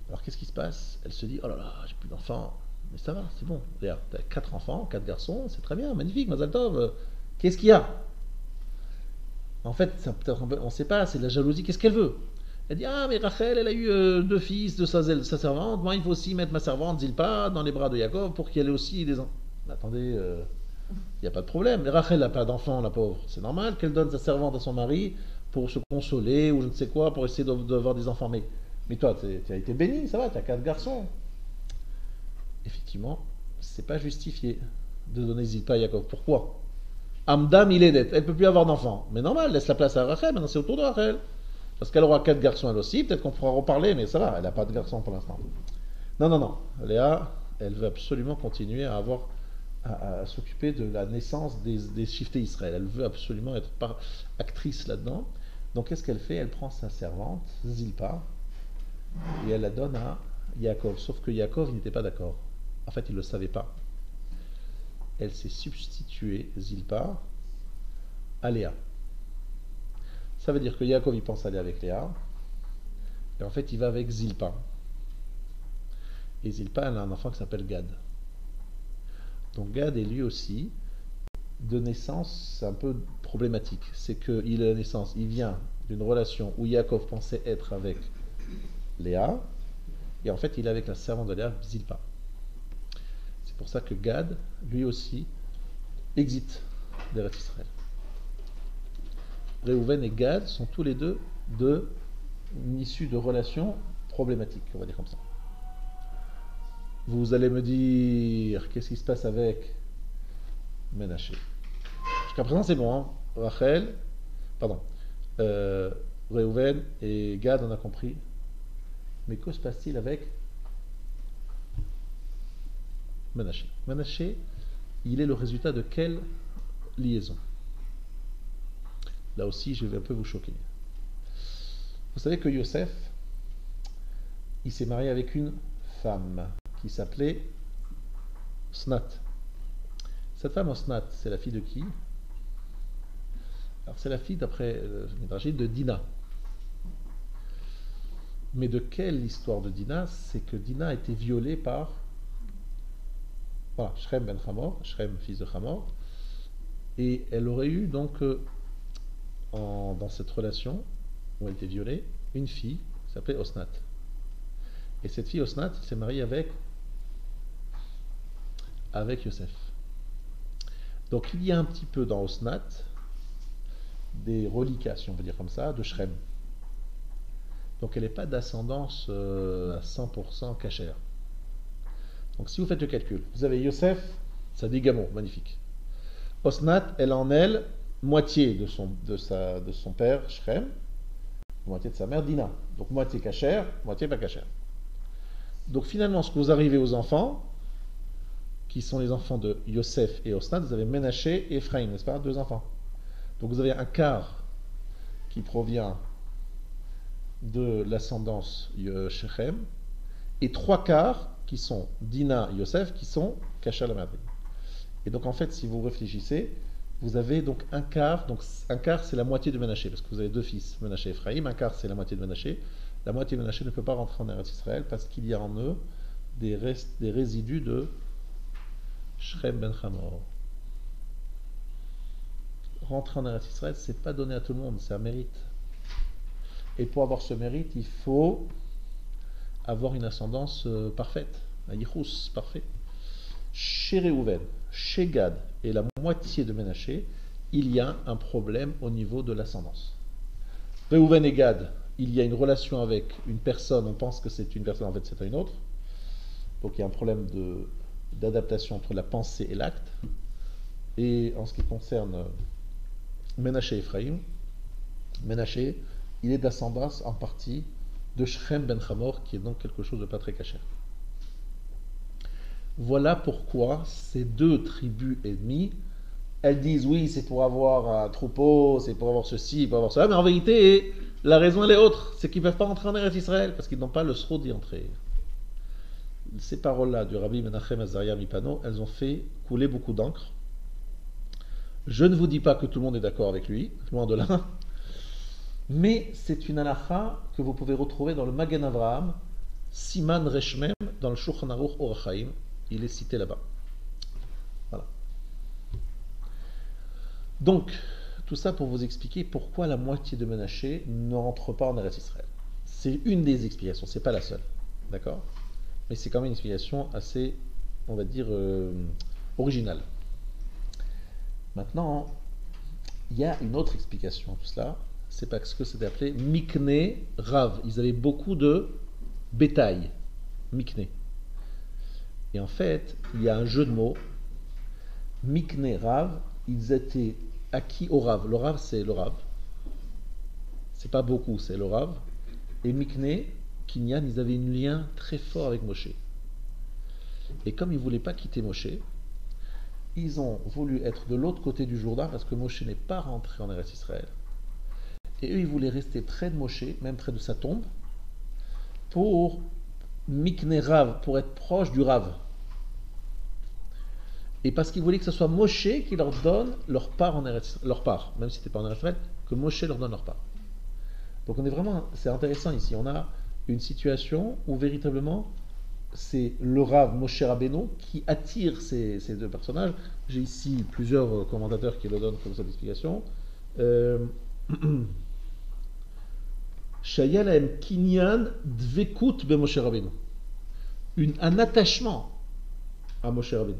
Speaker 1: Alors qu'est-ce qui se passe? Elle se dit, oh là là, j'ai plus d'enfant. Mais ça va, c'est bon. Léa, t'as 4 enfants, 4 garçons, c'est très bien, magnifique, Mazal Tov. Qu'est-ce qu'il y a? En fait, on ne sait pas, c'est de la jalousie, qu'est-ce qu'elle veut? Elle dit, ah mais Rachel, elle a eu 2 fils de sa servante, moi il faut aussi mettre ma servante Zilpa dans les bras de Yaakov pour qu'elle ait aussi des enfants. Attendez, il n'y a pas de problème. Mais Rachel n'a pas d'enfant, la pauvre. C'est normal qu'elle donne sa servante à son mari pour se consoler ou je ne sais quoi, pour essayer d'avoir des enfants. Mais toi, tu as été béni, ça va, tu as 4 garçons. Effectivement, c'est pas justifié de donner Zilpa à Yaakov. Pourquoi? Amdam il est elle ne peut plus avoir d'enfants. Mais normal, laisse la place à Rachel, maintenant c'est autour de Rachel. Parce qu'elle aura 4 garçons elle aussi, peut-être qu'on pourra reparler, mais ça va, elle n'a pas de garçons pour l'instant. Non, non, non. Léa, elle veut absolument continuer à s'occuper de la naissance des shiftés Israël. Elle veut absolument être actrice là-dedans. Donc qu'est-ce qu'elle fait? Elle prend sa servante, Zilpa, et elle la donne à Yaakov. Sauf que Yaakov n'était pas d'accord. En fait, il ne le savait pas. Elle s'est substituée, Zilpa, à Léa. Ça veut dire que Yaakov, il pense aller avec Léa, et en fait, il va avec Zilpa. Et Zilpa, elle a un enfant qui s'appelle Gad. Donc Gad est lui aussi de naissance un peu problématique. C'est qu'il est la naissance, il vient d'une relation où Yaakov pensait être avec Léa, et en fait il est avec la servante de Léa, Zilpa. C'est pour ça que Gad, lui aussi, exit d'Eretz Israël. Réhouven et Gad sont tous les deux issus de relations problématiques, on va dire comme ça. Vous allez me dire, qu'est-ce qui se passe avec Ménaché? Jusqu'à présent, c'est bon, hein. Rachel, pardon, Réhouven et Gad, on a compris. Mais que se passe-t-il avec Ménaché? Ménaché, il est le résultat de quelle liaison? Là aussi, je vais un peu vous choquer. Vous savez que Yosef, il s'est marié avec une femme qui s'appelait Osnat. Cette femme Osnat, c'est la fille de qui? Alors c'est la fille, d'après le Midrashim, de Dina. Mais de quelle histoire de Dina? C'est que Dina a été violée par Shrem ben Hamor, Shrem fils de Hamor, et elle aurait eu donc dans cette relation où elle était violée, une fille qui s'appelait Osnat. Et cette fille Osnat s'est mariée avec Yosef. Donc il y a un petit peu dans Osnat des reliquats, si on peut dire comme ça, de Shrem. Donc elle n'est pas d'ascendance à 100% cachère. Donc si vous faites le calcul, vous avez Yosef, ça dit Gamo, magnifique. Osnat, elle en elle, moitié de son père, Shrem, moitié de sa mère, Dina. Donc moitié cachère, moitié pas cachère. Donc finalement, ce que vous arrivez aux enfants, qui sont les enfants de Yosef et Osnat, vous avez Ménaché et Ephraim, n'est-ce pas? 2 enfants. Donc vous avez un quart qui provient de l'ascendance Shechem, et 3 quarts qui sont Dina et Yosef, qui sont cachés à la mère. Et donc en fait, si vous réfléchissez, vous avez donc un quart c'est la moitié de Ménaché, parce que vous avez deux fils, Ménaché et Ephraïm, un quart c'est la moitié de Ménaché. La moitié de Ménaché ne peut pas rentrer en Eretz Israël parce qu'il y a en eux des résidus de Shrem ben Hamor. Rentrer en Eretz Israël, c'est pas donné à tout le monde, c'est un mérite. Et pour avoir ce mérite, il faut avoir une ascendance parfaite, un yichus parfait. Chez Réhouven, chez Gad et la moitié de Ménaché, il y a un problème au niveau de l'ascendance. Réhouven et Gad, il y a une relation avec une personne, on pense que c'est une personne, en fait c'est une autre. Donc il y a un problème d'adaptation entre la pensée et l'acte. Et en ce qui concerne Ménaché et Ephraïm, Ménaché, il est d'ascendance en partie de Shrem ben Hamor, qui est donc quelque chose de pas très caché. Voilà pourquoi ces deux tribus ennemies, elles disent oui, c'est pour avoir un troupeau, c'est pour avoir ceci, pour avoir cela, mais en vérité, la raison elle est autre, c'est qu'ils ne peuvent pas entrer en Eretz Israël, parce qu'ils n'ont pas le sroud d'y entrer. Ces paroles-là du Rabbi Menachem Azaria Mipano, elles ont fait couler beaucoup d'encre. Je ne vous dis pas que tout le monde est d'accord avec lui, loin de là, mais c'est une halakha que vous pouvez retrouver dans le Magen Avraham, Siman Reshmem, dans le Shulchan Aruch Orach Chaim. Il est cité là-bas. Voilà. Donc, tout ça pour vous expliquer pourquoi la moitié de Ménaché ne rentre pas en Eretz Israël. C'est une des explications, c'est pas la seule. D'accord ? Mais c'est quand même une explication assez, on va dire, originale. Maintenant, il y a une autre explication à tout cela. C'est parce que c'était appelé Mikne Rav. Ils avaient beaucoup de bétail. Mikne. Et en fait, il y a un jeu de mots. Mikne Rav, ils étaient acquis au Rav. Le Rav, c'est le Rav. C'est pas beaucoup, c'est le Rav. Et Mikne, Kinyan, ils avaient un lien très fort avec Moshe. Et comme ils ne voulaient pas quitter Moshe, ils ont voulu être de l'autre côté du Jourdain parce que Moshe n'est pas rentré en Eretz Israël. Et eux, ils voulaient rester près de Moshe, même près de sa tombe, pour Mikne Rav, pour être proche du Rav. Et parce qu'ils voulaient que ce soit Moshe qui leur donne leur part en Eretz Israël, leur part, même si c'était pas en Eretz Israël, que Moshe leur donne leur part. Donc on est vraiment, c'est intéressant ici. On a une situation où véritablement c'est le Rav Moshe Rabbeinu qui attire ces deux personnages. J'ai ici plusieurs commentateurs qui le donnent comme cette explication. Shayalaem Kinyan Dvekut be Moshe Rabbeinu. Un attachement à Moshe Rabbeinu.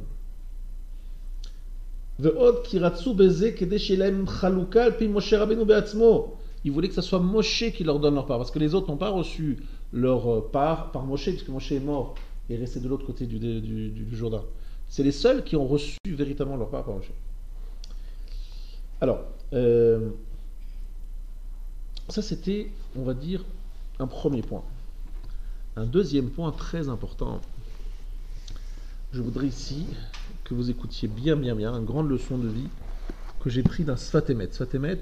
Speaker 1: Ve'od kiratsu beze kedei sheyalaem chaluka al pi Moshe Rabbeinu be'atzmo. Ils voulaient que ce soit Moshe qui leur donne leur part, parce que les autres n'ont pas reçu leur part par Moshe, puisque Moshe est mort et est resté de l'autre côté du Jourdain. C'est les seuls qui ont reçu véritablement leur part par Moshe. Alors, ça c'était, on va dire, un premier point. Un deuxième point très important, je voudrais ici que vous écoutiez bien, une grande leçon de vie que j'ai pris d'un Sfat Emet. Sfat Emet,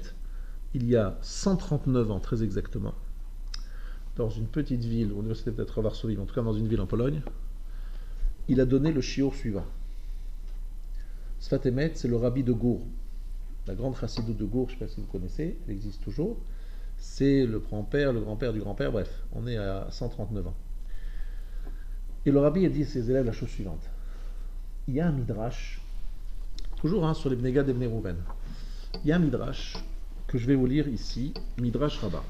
Speaker 1: il y a 139 ans, très exactement, dans une petite ville, au université peut-être à Varsovie, en tout cas dans une ville en Pologne, il a donné le shiur suivant. Sfat Emet, c'est le rabbi de Gour, la grande chassidoute de Gour, je ne sais pas si vous connaissez, elle existe toujours. C'est le grand-père du grand-père, bref, on est à 139 ans. Et le rabbi a dit à ses élèves la chose suivante. Il y a un midrash, toujours sur les Bnei Gad et Bnei Rouven, il y a un midrash que je vais vous lire ici, Midrash Rabbah.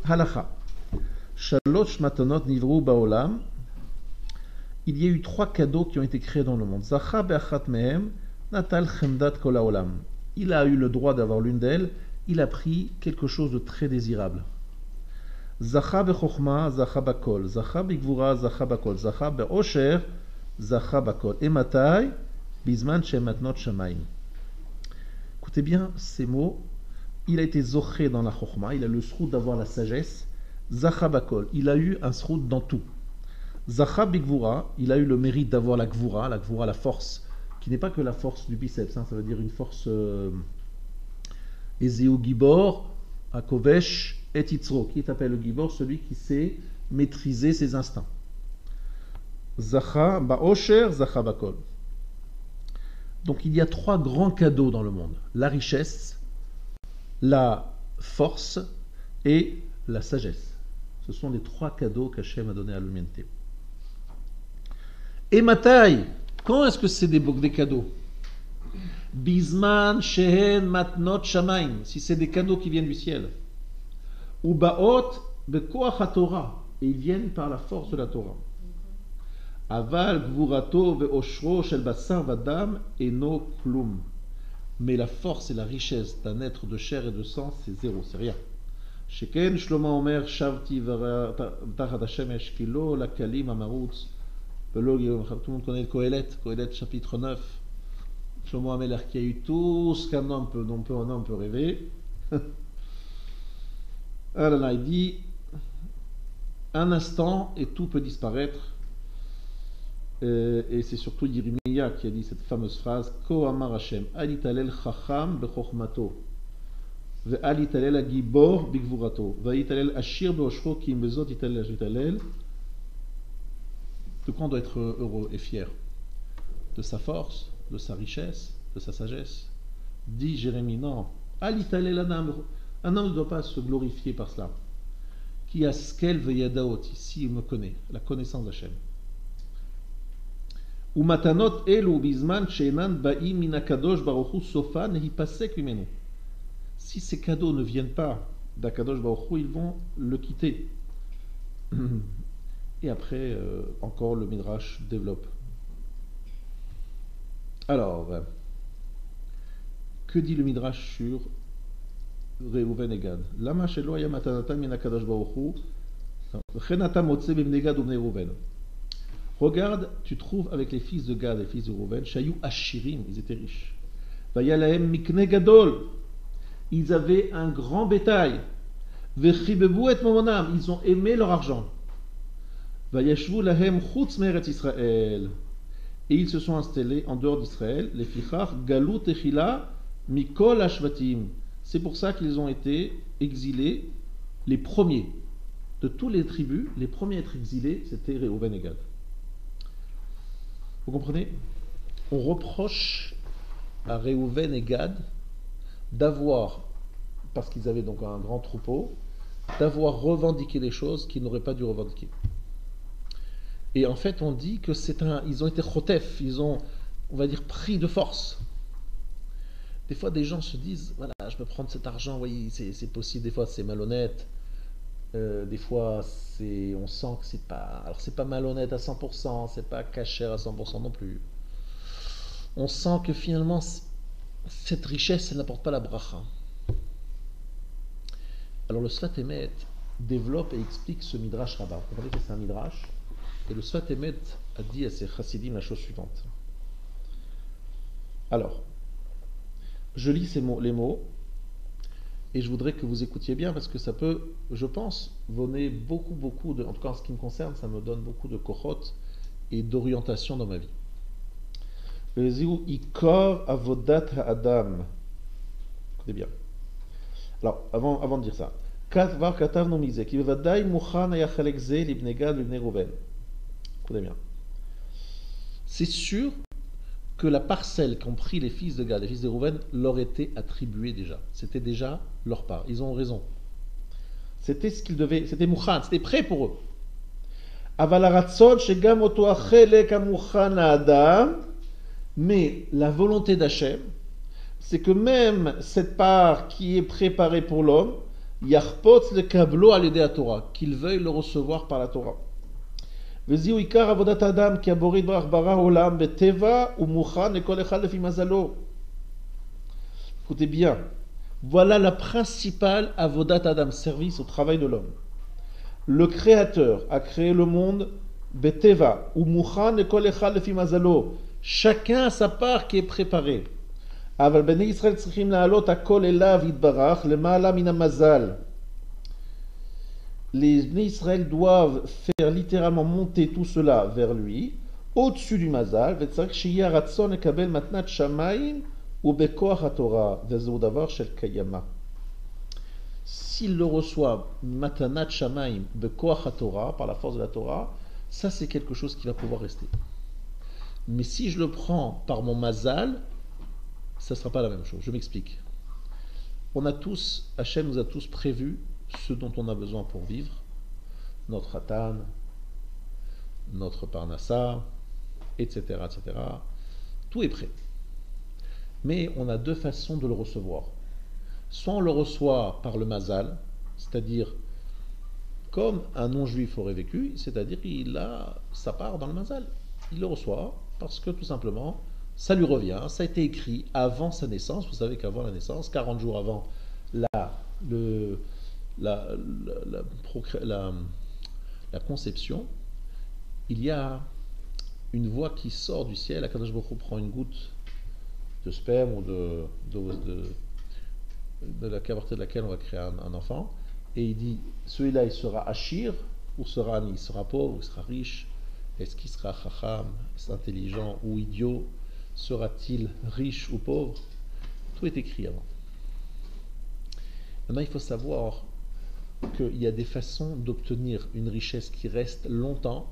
Speaker 1: Halacha. Shalosh matanot nivru baolam. Il y a eu 3 cadeaux qui ont été créés dans le monde. Zacha be'achat mehem natal chemdat kol haolam. Il a eu le droit d'avoir l'une d'elles. Il a pris quelque chose de très désirable. Zacha be'chochma, zacha bakol. Zacha be'gvura, zacha bakol. Zacha be'osher, zacha bakol. Et matai, bizman shematnot shamayim. Écoutez bien ces mots. Il a été zoché dans la chokhma, il a le sroud d'avoir la sagesse. Zacha bakol, il a eu un sroud dans tout. Zacha bigvura, il a eu le mérite d'avoir la gvura, la force, qui n'est pas que la force du biceps, ça veut dire une force Ezeu Gibor, Akovesh et Yitzro, qui s'appelle le Gibor, celui qui sait maîtriser ses instincts. Zacha ba'osher, zacha bakol. Donc il y a 3 grands cadeaux dans le monde. La richesse, la force et la sagesse. Ce sont les 3 cadeaux qu'Hachem a donnés à l'humanité. Et Matai, quand est-ce que c'est des cadeaux? Bisman, Shehen, Matnot, Shamaim, si c'est des cadeaux qui viennent du ciel. Ou Baot, Bekoach HaTorah, et ils viennent par la force de la Torah. Aval, Gvurato, Veoshro, Shel Basar, Vadam, Eno, Klum. Mais la force et la richesse d'un être de chair et de sang, c'est zéro, c'est rien. Sheken, Shlomo Omer, Shavti, Tachat Hashemesh, Kilo, la Kalim, Amarutz, tout le monde connaît le Kohelet, Kohelet chapitre 9. Shlomo Amelech qui a eu tout ce qu'un homme peut rêver. Alors il dit un instant et tout peut disparaître. Et c'est surtout Yirmiya qui a dit cette fameuse phrase Ko Amar Hashem, Alitalel Chacham Bechochmato, Ve'alitalel Agibor Bigvurato, Ve'italel Ashir Beoshro Kim Bezot Italel Ajitalel. De quoi on doit être heureux et fier? De sa force, de sa richesse, de sa sagesse. Dit Jérémie, non. Alitalel Adam. Un homme ne doit pas se glorifier par cela. Qui a skel veyadaot, ici il me connaît, la connaissance d'Hachem. Ou matanot elu bizman she'enan ba'im min hakadosh baruch hu sofan hipasek mimenu. Si ces cadeaux ne viennent pas d'Akadosh Baruch Hu, ils vont le quitter. Et après, encore le Midrash développe. Alors, que dit le Midrash sur Reuven et Gad? Lama shelo haya matanatan min hakadosh baruch hu, v'chen ata motze b'bnei Gad u'bnei Reuven. Regarde, tu trouves avec les fils de Gad et les fils de Reuven, shayu ashirim, ils étaient riches. Vaya lahem mikne gadol, ils avaient un grand bétail. V'chibebu et momonam, ils ont aimé leur argent. Vayeshvu lahem chutz me'eretz Israël, et ils se sont installés en dehors d'Israël. Les fichach galut echila mikol hashvatim. C'est pour ça qu'ils ont été exilés, les premiers de toutes les tribus. Les premiers à être exilés, c'était Reuven et Gad. Vous comprenez? On reproche à Reuven et Gad d'avoir, parce qu'ils avaient donc un grand troupeau, d'avoir revendiqué des choses qu'ils n'auraient pas dû revendiquer. Et en fait, on dit que ils ont été chotef, ils ont, on va dire, pris de force. Des fois, des gens se disent, voilà, je peux prendre cet argent, oui, c'est possible. Des fois, c'est malhonnête. Des fois, on sent que c'est pas, alors c'est pas malhonnête à 100%, c'est pas caché à 100% non plus. On sent que finalement, cette richesse, elle n'apporte pas la bracha. Alors le Sfat Emet développe et explique ce Midrash Rabbah. Vous comprenez que c'est un Midrash. Et le Sfat Emet a dit à ses chassidim la chose suivante. Alors, je lis les mots, et je voudrais que vous écoutiez bien, parce que ça peut, je pense, donner beaucoup de, en tout cas en ce qui me concerne, ça me donne beaucoup de kochot et d'orientation dans ma vie. Ikor avodat ha'adam. Écoutez bien. Alors, avant de dire ça, écoutez bien. C'est sûr que la parcelle qu'ont pris les fils de Gad, les fils de Reuven, leur était attribuée déjà. C'était déjà leur part. Ils ont raison. C'était ce qu'ils devaient, c'était mouchan, c'était prêt pour eux. Mais la volonté d'Hachem, c'est que même cette part qui est préparée pour l'homme, Yachpotz le kablo à l'aider à Torah, qu'il veuille le recevoir par la Torah. Écoutez bien, voilà la principale avodat Adam, service au travail de l'homme. Le Créateur a créé le monde beteva ou muchan ekol echad lefi mazalo. Chacun a sa part qui est préparée. Aval bnei Israël tzrichim la'alot hakol elav yitbarach lema'ala min hamazal. Les Bnei Israël doivent faire littéralement monter tout cela vers lui, au-dessus du mazal. Vetzarich sheyeh haratzon lekabel matnat shamayim ubekoach haTorah vezeu davar shel kayama. S'il le reçoit matanat shamayim bekoach haTorah, par la force de la Torah, ça c'est quelque chose qui va pouvoir rester. Mais si je le prends par mon mazal, ça ne sera pas la même chose. Je m'explique. Hachem nous a tous prévu ce dont on a besoin pour vivre. Notre Hatan, notre Parnassa, etc., etc. Tout est prêt. Mais on a deux façons de le recevoir. Soit on le reçoit par le mazal, c'est-à-dire comme un non-juif aurait vécu, c'est-à-dire qu'il a sa part dans le mazal. Il le reçoit parce que tout simplement, ça lui revient, ça a été écrit avant sa naissance. Vous savez qu'avant la naissance, 40 jours avant la, la conception, il y a une voix qui sort du ciel. Akadosh Baruch Hu prend une goutte de sperme ou de la cavité de laquelle on va créer un enfant, et il dit, celui-là il sera Achir ou sera Ani, il sera pauvre ou il sera riche, est-ce qu'il sera Chacham, est-ce intelligent ou idiot, sera-t-il riche ou pauvre? Tout est écrit avant. Maintenant il faut savoir qu'il y a des façons d'obtenir une richesse qui reste longtemps,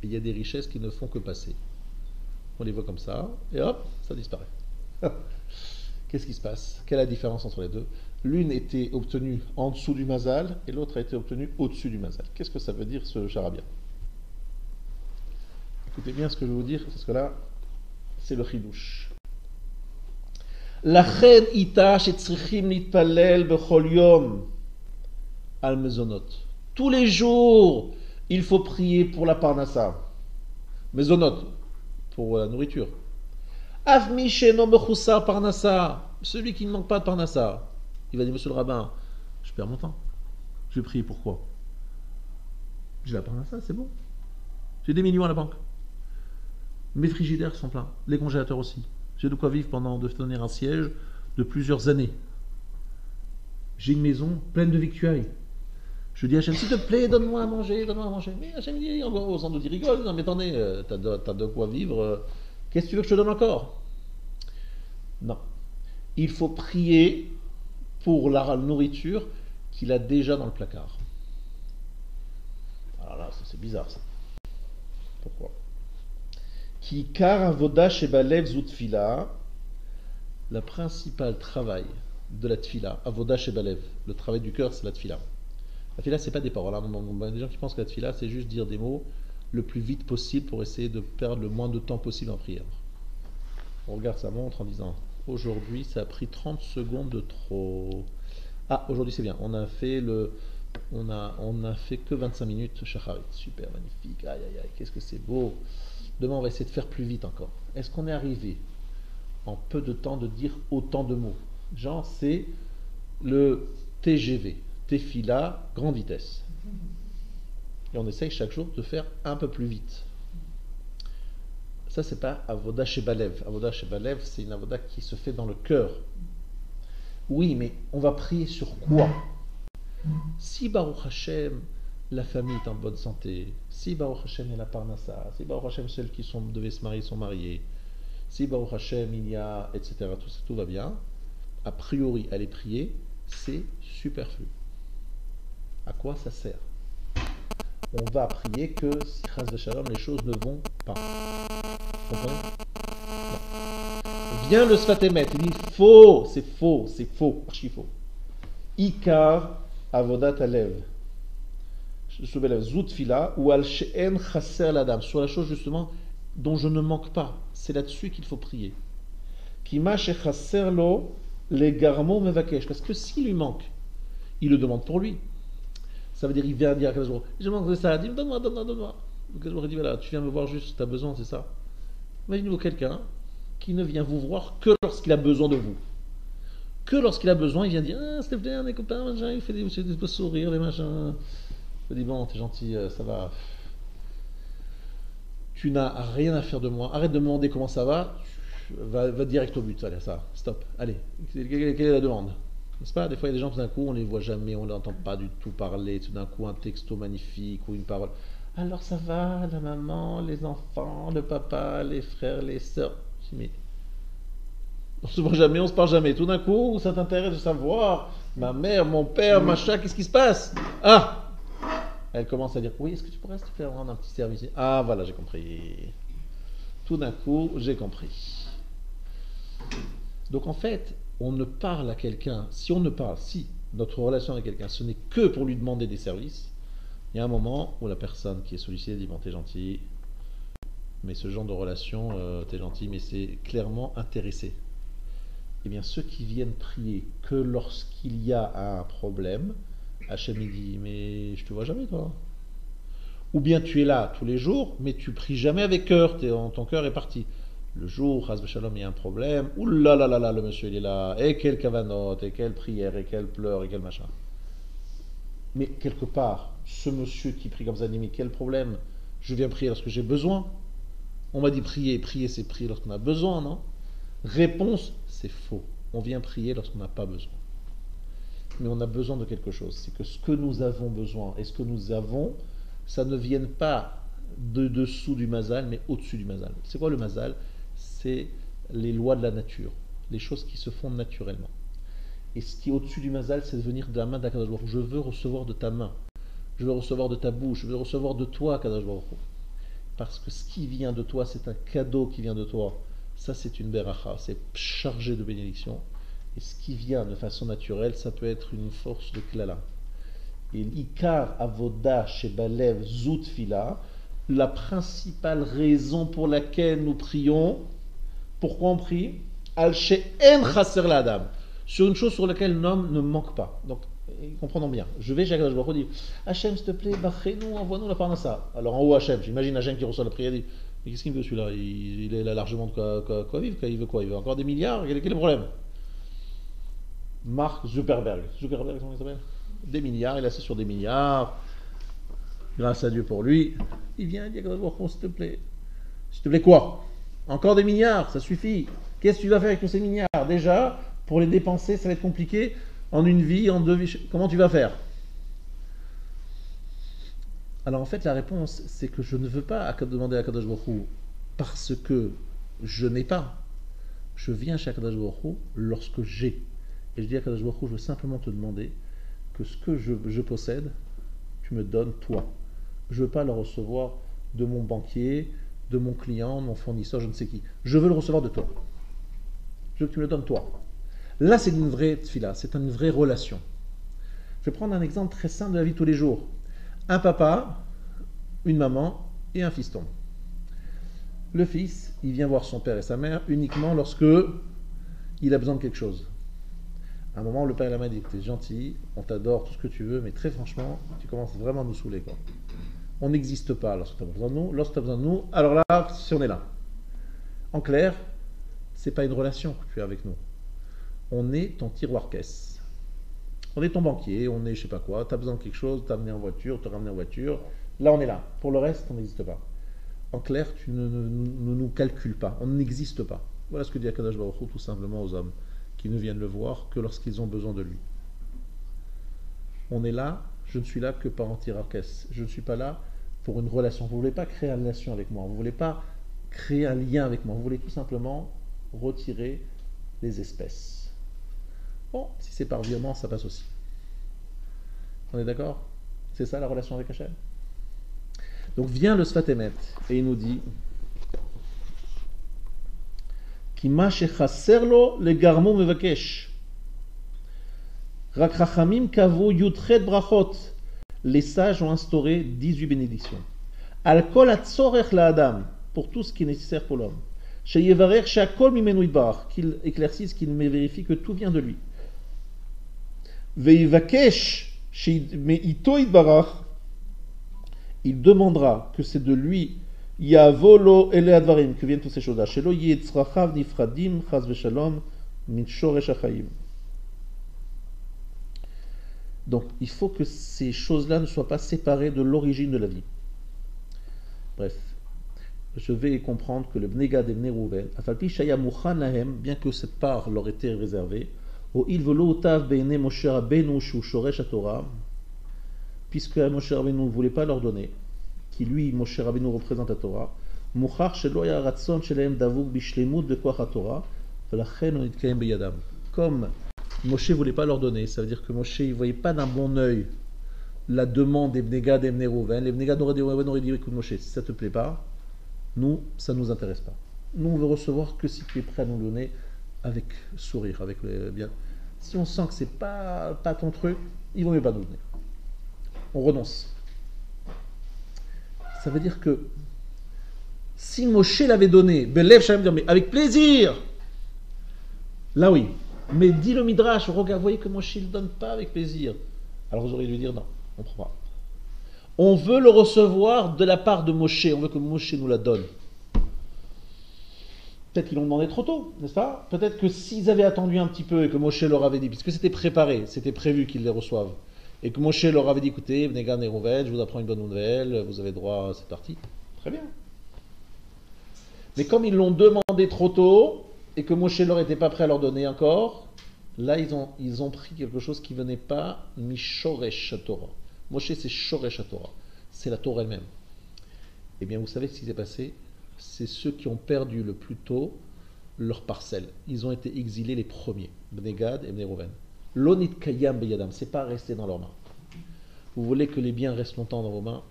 Speaker 1: et il y a des richesses qui ne font que passer. On les voit comme ça, et hop, ça disparaît. Qu'est-ce qui se passe? Quelle est la différence entre les deux? L'une était obtenue en dessous du mazal, et l'autre a été obtenue au-dessus du mazal. Qu'est-ce que ça veut dire ce charabia? Écoutez bien ce que je vais vous dire, parce que là, c'est le chidouche. Lachen ita shetzrichim nitpalel bechol yom al mezonot. Tous les jours, il faut prier pour la parnassa. Mezonot, pour la nourriture. Avmi sheno mechusa parnassa. Celui qui ne manque pas de parnassa. Il va dire, monsieur le rabbin, je perds mon temps. Je vais prier pourquoi? J'ai la parnassa, c'est bon. J'ai des millions à la banque. Mes frigidaires sont pleins. Les congélateurs aussi. J'ai de quoi vivre de tenir un siège de plusieurs années. J'ai une maison pleine de victuailles. Je dis à Hachem, s'il te plaît, donne-moi à manger, donne-moi à manger. Mais Hachem dit, sans doute, il rigole. Non, mais attendez, t'as de quoi vivre. Qu'est-ce que tu veux que je te donne encore? Non. Il faut prier pour la nourriture qu'il a déjà dans le placard. Alors là, c'est bizarre ça. Pourquoi? Ki kar avoda shebalev zu tfila, la principale travail de la tfila, avoda shebalev, le travail du cœur, c'est la tfila. La tfila, c'est pas des paroles. Il y a des gens qui pensent que la tfila, c'est juste dire des mots le plus vite possible pour essayer de perdre le moins de temps possible en prière. On regarde sa montre en disant, aujourd'hui, ça a pris 30 secondes de trop. Ah, aujourd'hui c'est bien. On a fait que 25 minutes shacharit. Super, magnifique. Aïe, aïe, aïe, qu'est-ce que c'est beau. Demain, on va essayer de faire plus vite encore. Est-ce qu'on est arrivé en peu de temps de dire autant de mots? Genre, c'est le TGV, Tefila, grande vitesse. Et on essaye chaque jour de faire un peu plus vite. Ça, c'est pas Avoda Shebalev. Avoda Shebalev, c'est une Avoda qui se fait dans le cœur. Oui, mais on va prier sur quoi? Si Baruch Hashem, la famille est en bonne santé, si Baruch Hashem il y a la parnassa, si Baruch Hashem celles qui devaient se marier sont mariées, si Baruch Hashem il y a, etc., tout va bien, a priori aller prier, c'est superflu. À quoi ça sert? On va prier que si Chas v'Shalom les choses ne vont pas. Vous comprenez? Non. Vient le Sfat Emet, il dit faux, c'est faux, archi faux. Ikar avodat alev. Zoutfila ou al she'en chaser ladam, sur la chose justement dont je ne manque pas. C'est là-dessus qu'il faut prier. Kima shechaser lo le garmo mevakesh, parce que s'il lui manque, il le demande pour lui. Ça veut dire il vient dire à Kadosh, je manque de ça, dis-moi, donne-moi. Kadosh dit voilà, tu viens me voir juste, tu as besoin, c'est ça. Imaginez-vous quelqu'un qui ne vient vous voir que lorsqu'il a besoin de vous. Que lorsqu'il a besoin, il vient dire s'il te plaît, on est copains, machin, il fait des beaux sourires, des machins. Je dis bon, t'es gentil, ça va. Tu n'as rien à faire de moi. Arrête de me demander comment ça va. Va direct au but. Allez, ça, stop. Allez, quelle est la demande? N'est-ce pas? Des fois, il y a des gens, tout d'un coup, on ne les voit jamais, on ne les entend pas du tout parler. Tout d'un coup, un texto magnifique ou une parole. Alors, ça va, la maman, les enfants, le papa, les frères, les sœurs. Je dis, mais on se voit jamais, on se parle jamais. Tout d'un coup, ça t'intéresse de savoir ma mère, mon père, machin, qu'est-ce qui se passe? Ah! Elle commence à dire, oui, est-ce que tu pourrais s'il te plaît rendre un petit service? Ah, voilà, j'ai compris. tout d'un coup, j'ai compris. Donc en fait, on ne parle à quelqu'un, si notre relation avec quelqu'un, ce n'est que pour lui demander des services, il y a un moment où la personne qui est sollicitée dit, bon, t'es gentil, mais ce genre de relation, t'es gentil, mais c'est clairement intéressé. Eh bien, ceux qui viennent prier que lorsqu'il y a un problème, Hachem il dit, mais je te vois jamais toi. Ou bien tu es là tous les jours, mais tu pries jamais avec cœur, ton cœur est parti. Le jour, Chas Shalom, il y a un problème, ouh là là là là, le monsieur il est là, et quelle cavanote, et quelle prière, et quelle pleure, et quel machin. Mais quelque part, ce monsieur qui prie comme ça dit, mais quel problème? Je viens prier lorsque j'ai besoin. On m'a dit prier c'est prier lorsqu'on a besoin, non? Réponse, c'est faux. On vient prier lorsqu'on n'a pas besoin. Mais on a besoin de quelque chose. C'est que ce que nous avons besoin et ce que nous avons, ça ne vienne pas de dessous du mazal, mais au-dessus du mazal. C'est quoi le mazal? C'est les lois de la nature, les choses qui se font naturellement. Et ce qui est au-dessus du mazal, c'est de venir de la main d'Akadosh Baruch Hu. Je veux recevoir de ta main, je veux recevoir de ta bouche, je veux recevoir de toi, Akadosh Baruch Hu. Parce que ce qui vient de toi, c'est un cadeau qui vient de toi. Ça, c'est une beracha, c'est chargé de bénédiction. Et ce qui vient de façon naturelle, ça peut être une force de klala. Et l'ikar avoda shebalev zut fila, la principale raison pour laquelle nous prions, pourquoi on prie? Al she'en chaser l'adam, sur une chose sur laquelle l'homme ne manque pas. Donc, comprenons bien. Je vais chez Akadosh Baruch Hu, dit Hachem, s'il te plaît, bachenu, envoie-nous la parnassa. Alors en haut, Hachem, j'imagine Hachem qui reçoit la prière, dit mais qu'est-ce qu'il veut celui-là? Il est là largement de quoi vivre. Il veut quoi? Il veut encore des milliards? Quel est le problème? Mark Zuckerberg, comment il s'appelle? Des milliards, il est assis sur des milliards. Grâce à Dieu pour lui. Il vient, il dit Akadosh Baruch Hu, s'il te plaît. S'il te plaît quoi? Encore des milliards, ça suffit. Qu'est-ce que tu vas faire avec tous ces milliards? Déjà, pour les dépenser, ça va être compliqué. En une vie, en deux vies, comment tu vas faire? Alors en fait, la réponse, c'est que je ne veux pas demander à Akadosh Baruch Hu parce que je n'ai pas. Je viens chez Akadosh Baruch Hu lorsque j'ai. Et je dis à Akadosh Baruch Hu, je veux simplement te demander que ce que je possède, tu me donnes toi. Je ne veux pas le recevoir de mon banquier, de mon client, de mon fournisseur, je ne sais qui. Je veux le recevoir de toi. Je veux que tu me le donnes toi. Là, c'est une vraie tfila, c'est une vraie relation. Je vais prendre un exemple très simple de la vie de tous les jours. Un papa, une maman et un fiston. Le fils, il vient voir son père et sa mère uniquement lorsque il a besoin de quelque chose. À un moment, le père et la mère disent, t'es gentil, on t'adore, tout ce que tu veux, mais très franchement, tu commences vraiment à nous saouler, quoi. On n'existe pas lorsque tu as besoin de nous. Lorsque tu as besoin de nous, alors là, si on est là. En clair, c'est pas une relation que tu as avec nous. On est ton tiroir-caisse. On est ton banquier, on est je sais pas quoi, tu as besoin de quelque chose, t'as amené en voiture, te ramené en voiture. Là, on est là. Pour le reste, on n'existe pas. En clair, tu ne nous calcules pas. On n'existe pas. Voilà ce que dit Akadosh Baruch Hu tout simplement aux hommes qui ne viennent le voir que lorsqu'ils ont besoin de lui. On est là, je ne suis là que par un tiroir-caisse. Je ne suis pas là pour une relation. Vous ne voulez pas créer une relation avec moi. Vous ne voulez pas créer un lien avec moi. Vous voulez tout simplement retirer les espèces. Bon, si c'est par virement, ça passe aussi. On est d'accord? C'est ça la relation avec Hachem. Donc vient le Sfat Emet et il nous dit Kima shechaser lo le garmo mevakesh. Rak rachamim kavu yutchet brachot. Les sages ont instauré 18 bénédictions. Al kol hatzorech la adam, pour tout ce qui est nécessaire pour l'homme. Sheyevarech sheakol mimenu yitbarach, qu'il éclaircisse, qu'il vérifie que tout vient de lui. Veivakesh sheito yitbarach, il demandera que c'est de lui Yavolo ele advarim, que viennent toutes ces choses-là. Shelo yitzrachav nifradim chaz v'shalom min shoresh hachayim. Donc, il faut que ces choses-là ne soient pas séparées de l'origine de la vie. Bref, je vais comprendre que le Bnei Gad et Bnei Rouven, afalpi shaya muchan lahem, bien que cette part leur était réservée, o il velo otav beine Moshe Rabbeinu shu shoresh haTorah, puisque Moshe Rabbeinu ne voulait pas leur donner, qui lui, Moshe Rabbeinu représente la Torah, muchach shelo ya ratzon shelehem davuk bishlemut bekoach haTorah, velachen on itkayem beyadam. Comme Moshe ne voulait pas leur donner, ça veut dire que Moshe ne voyait pas d'un bon œil la demande des Bnei Gad et Bnei Rouven. Les Bnei Gad auraient dit écoute Moshe, si ça ne te plaît pas, Nous, ça ne nous intéresse pas. Nous, on veut recevoir que si tu es prêt à nous donner avec sourire, avec le bien. Si on sent que c'est pas ton truc, il vaut mieux pas nous donner. On renonce. Ça veut dire que si Moshe l'avait donné, Belev Shalem dire, mais avec plaisir, là oui. Mais dit le Midrash, regarde, vous voyez que Moshe ne le donne pas avec plaisir. Alors vous auriez dû dire non, on ne prend pas. On veut le recevoir de la part de Moshe, on veut que Moshe nous la donne. Peut-être qu'ils l'ont demandé trop tôt, n'est-ce pas? Peut-être que s'ils avaient attendu un petit peu et que Moshe leur avait dit, puisque c'était préparé, c'était prévu qu'ils les reçoivent, et que Moshe leur avait dit, écoutez, Bnegan et Rouven, je vous apprends une bonne nouvelle, vous avez droit à cette partie. Très bien. Mais comme ils l'ont demandé trop tôt, et que Moshe leur était pas prêt à leur donner encore, là ils ont pris quelque chose qui venait pas Mishoresh Torah. Moshe c'est Shoresh Torah, c'est la Torah elle-même. Eh bien vous savez ce qui s'est passé? C'est ceux qui ont perdu le plus tôt leur parcelle. Ils ont été exilés les premiers, Bnei Gad et Bnei Rouven. L'onit kayam beyadam, c'est pas resté dans leurs mains. Vous voulez que les biens restent longtemps dans vos mains?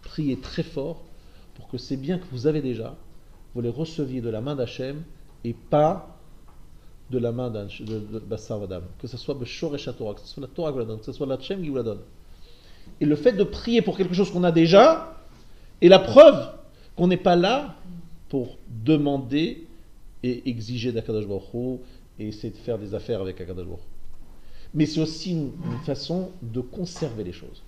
Speaker 1: Priez très fort pour que ces biens que vous avez déjà, vous les receviez de la main d'Hachem et pas de la main de Bassar Vadam. Que ce soit Beshoresh Torah, que ce soit la Torah qui vous la donne, que ce soit l'Hachem qui vous la donne. Et le fait de prier pour quelque chose qu'on a déjà est la preuve qu'on n'est pas là pour demander et exiger d'Akadosh Baruch Hu et essayer de faire des affaires avec Akadosh Baruch Hu. Mais c'est aussi une façon de conserver les choses.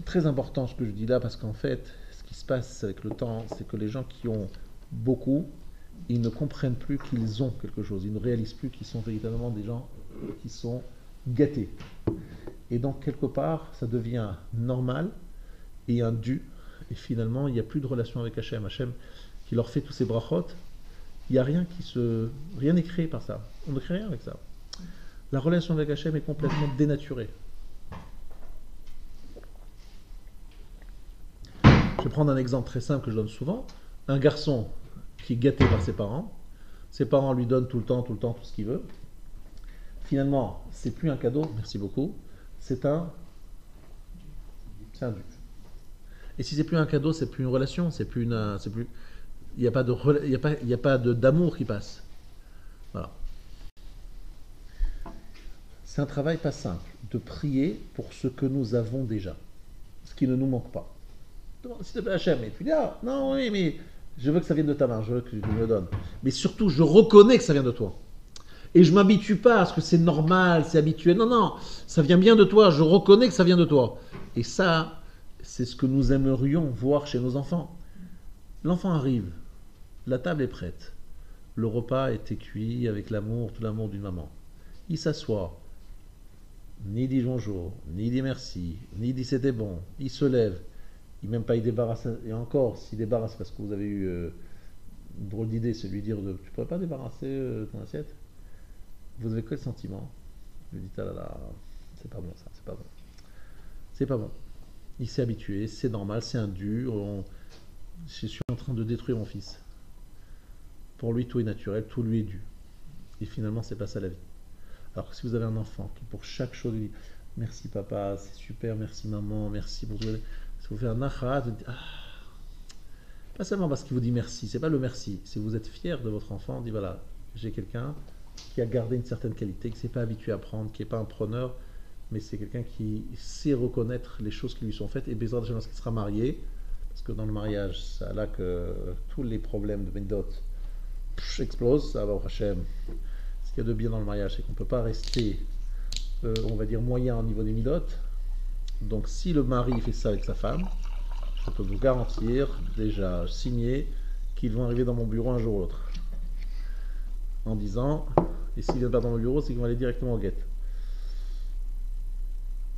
Speaker 1: Très important ce que je dis là, parce qu'en fait, ce qui se passe avec le temps, c'est que les gens qui ont beaucoup, ils ne comprennent plus qu'ils ont quelque chose. Ils ne réalisent plus qu'ils sont véritablement des gens qui sont gâtés. Et donc, quelque part, ça devient normal et un dû. Et finalement, il n'y a plus de relation avec Hachem. Hachem qui leur fait tous ces brachot, il n'y a rien rien n'est créé par ça. On ne crée rien avec ça. La relation avec Hachem est complètement dénaturée. Je vais prendre un exemple très simple que je donne souvent. Un garçon qui est gâté par ses parents lui donnent tout le temps tout ce qu'il veut. Finalement, c'est plus un cadeau, merci beaucoup, c'est un dû. Et si c'est plus un cadeau, c'est plus une relation, il n'y a pas d'amour qui passe. Voilà. C'est un travail pas simple de prier pour ce que nous avons déjà, ce qui ne nous manque pas. S'il te plaît, Hachem, et tu dis non, oui, mais je veux que ça vienne de ta main, je veux que tu me le donnes. Mais surtout, je reconnais que ça vient de toi. Et je ne m'habitue pas à ce que c'est normal, c'est habituel. Non, ça vient bien de toi, je reconnais que ça vient de toi. Et ça, c'est ce que nous aimerions voir chez nos enfants. L'enfant arrive, la table est prête, le repas a été cuit avec l'amour, tout l'amour d'une maman. Il s'assoit, ni dit bonjour, ni dit merci, ni dit c'était bon. Il se lève, même pas il débarrasse, et encore, s'il débarrasse parce que vous avez eu une drôle d'idée, c'est lui dire tu pourrais pas débarrasser ton assiette? Vous avez que le sentiment. Vous dites, ah là là, c'est pas bon ça, c'est pas bon. C'est pas bon. Il s'est habitué, c'est normal, c'est un dur. Je suis en train de détruire mon fils. Pour lui, tout est naturel, tout lui est dû. Et finalement, c'est pas ça la vie. Alors que si vous avez un enfant qui, pour chaque chose, lui dit merci papa, c'est super, merci maman, merci pour tout. Si vous faites un achat, vous dites pas seulement parce qu'il vous dit merci, c'est pas le merci, c'est que vous êtes fier de votre enfant, dit voilà, j'ai quelqu'un qui a gardé une certaine qualité, qui ne s'est pas habitué à prendre, qui n'est pas un preneur, mais c'est quelqu'un qui sait reconnaître les choses qui lui sont faites, et Bézrat Hashem lorsqu'il sera marié, parce que dans le mariage, c'est là que tous les problèmes de Médot explosent, ça va au Hachem. Ce qu'il y a de bien dans le mariage, c'est qu'on ne peut pas rester, on va dire, moyen au niveau des Midot. Donc si le mari fait ça avec sa femme, je peux vous garantir, déjà signé, qu'ils vont arriver dans mon bureau un jour ou l'autre. En disant, et s'ils ne viennent pas dans mon bureau, c'est qu'ils vont aller directement au guet.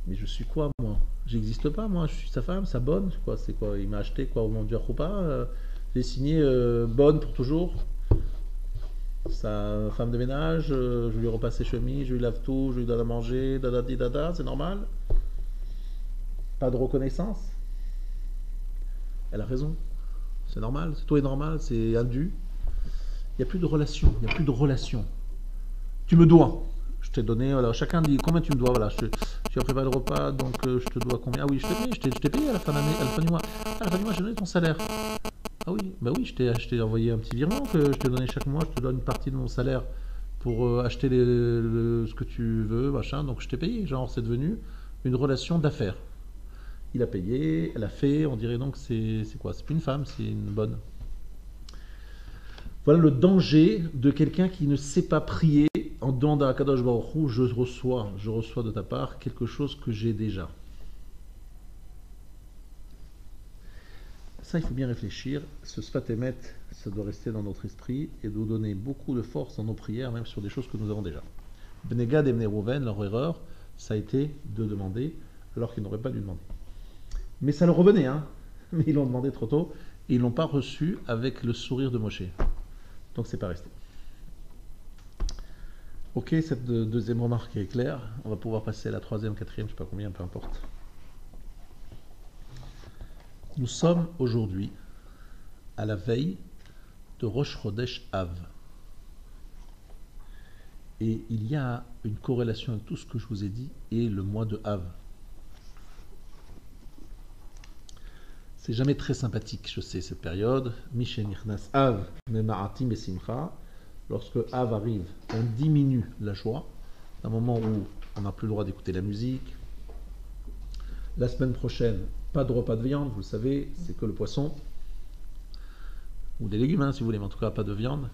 Speaker 1: Mais je suis quoi, moi? J'existe pas, moi, je suis sa femme, sa bonne, quoi, c'est quoi? Il m'a acheté quoi au moment du Aroupa, j'ai signé bonne pour toujours. Sa femme de ménage, je lui repasse ses chemises, je lui lave tout, je lui donne à manger, dada, c'est normal? Pas de reconnaissance? Elle a raison, c'est normal, tout est normal, c'est indu. Il n'y a plus de relation, Tu me dois. Je t'ai donné, voilà, chacun dit combien tu me dois, voilà, tu as préparé le repas, donc je te dois combien? Ah oui, je t'ai payé à la fin de l'année, à la fin du mois. Ah, à la fin du mois, j'ai donné ton salaire. Ah oui, bah oui, je t'ai envoyé un petit virement que je t'ai donné chaque mois, je te donne une partie de mon salaire pour acheter ce que tu veux, machin, donc je t'ai payé. Genre, c'est devenu une relation d'affaires. Il a payé, elle a fait, on dirait donc c'est quoi? C'est plus une femme, c'est une bonne. Voilà le danger de quelqu'un qui ne sait pas prier en demandant à Kadosh Baruch Hu, je reçois de ta part quelque chose que j'ai déjà. Ça, il faut bien réfléchir. Ce sfatémet, ça doit rester dans notre esprit et nous donner beaucoup de force dans nos prières, même sur des choses que nous avons déjà. Bnegad et Bnerouven, leur erreur, ça a été de demander alors qu'ils n'auraient pas dû demander. Mais ça leur revenait, hein. Mais ils l'ont demandé trop tôt et ils ne l'ont pas reçu avec le sourire de Moshe. Donc c'est pas resté. Ok, cette deuxième remarque est claire. On va pouvoir passer à la troisième, quatrième, je ne sais pas combien, peu importe. Nous sommes aujourd'hui à la veille de Rosh Chodesh Av. Et il y a une corrélation avec tout ce que je vous ai dit et le mois de Av. C'est jamais très sympathique, je sais, cette période. Mishenichnas Av, Mema'atim et Simcha. Lorsque Av arrive, on diminue la joie. Un moment où on n'a plus le droit d'écouter la musique. La semaine prochaine, pas de repas de viande, vous le savez, c'est que le poisson. Ou des légumes, hein, si vous voulez, mais en tout cas, pas de viande.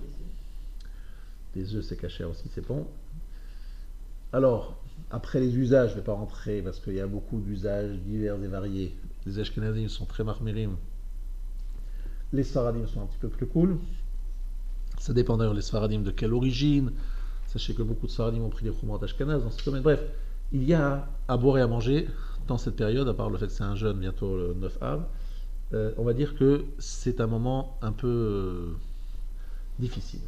Speaker 1: Des œufs, c'est cachère aussi, c'est bon. Alors, après les usages, je ne vais pas rentrer parce qu'il y a beaucoup d'usages divers et variés. Les Ashkenazim sont très marmirim. Les Sfaradim sont un petit peu plus cool. Ça dépend d'ailleurs les Sfaradim de quelle origine. Sachez que beaucoup de Sfaradim ont pris les Khumrat Ashkenaz dans ce domaine. Bref, il y a à boire et à manger dans cette période, à part le fait que c'est un jeûne bientôt le 9 av. On va dire que c'est un moment un peu difficile.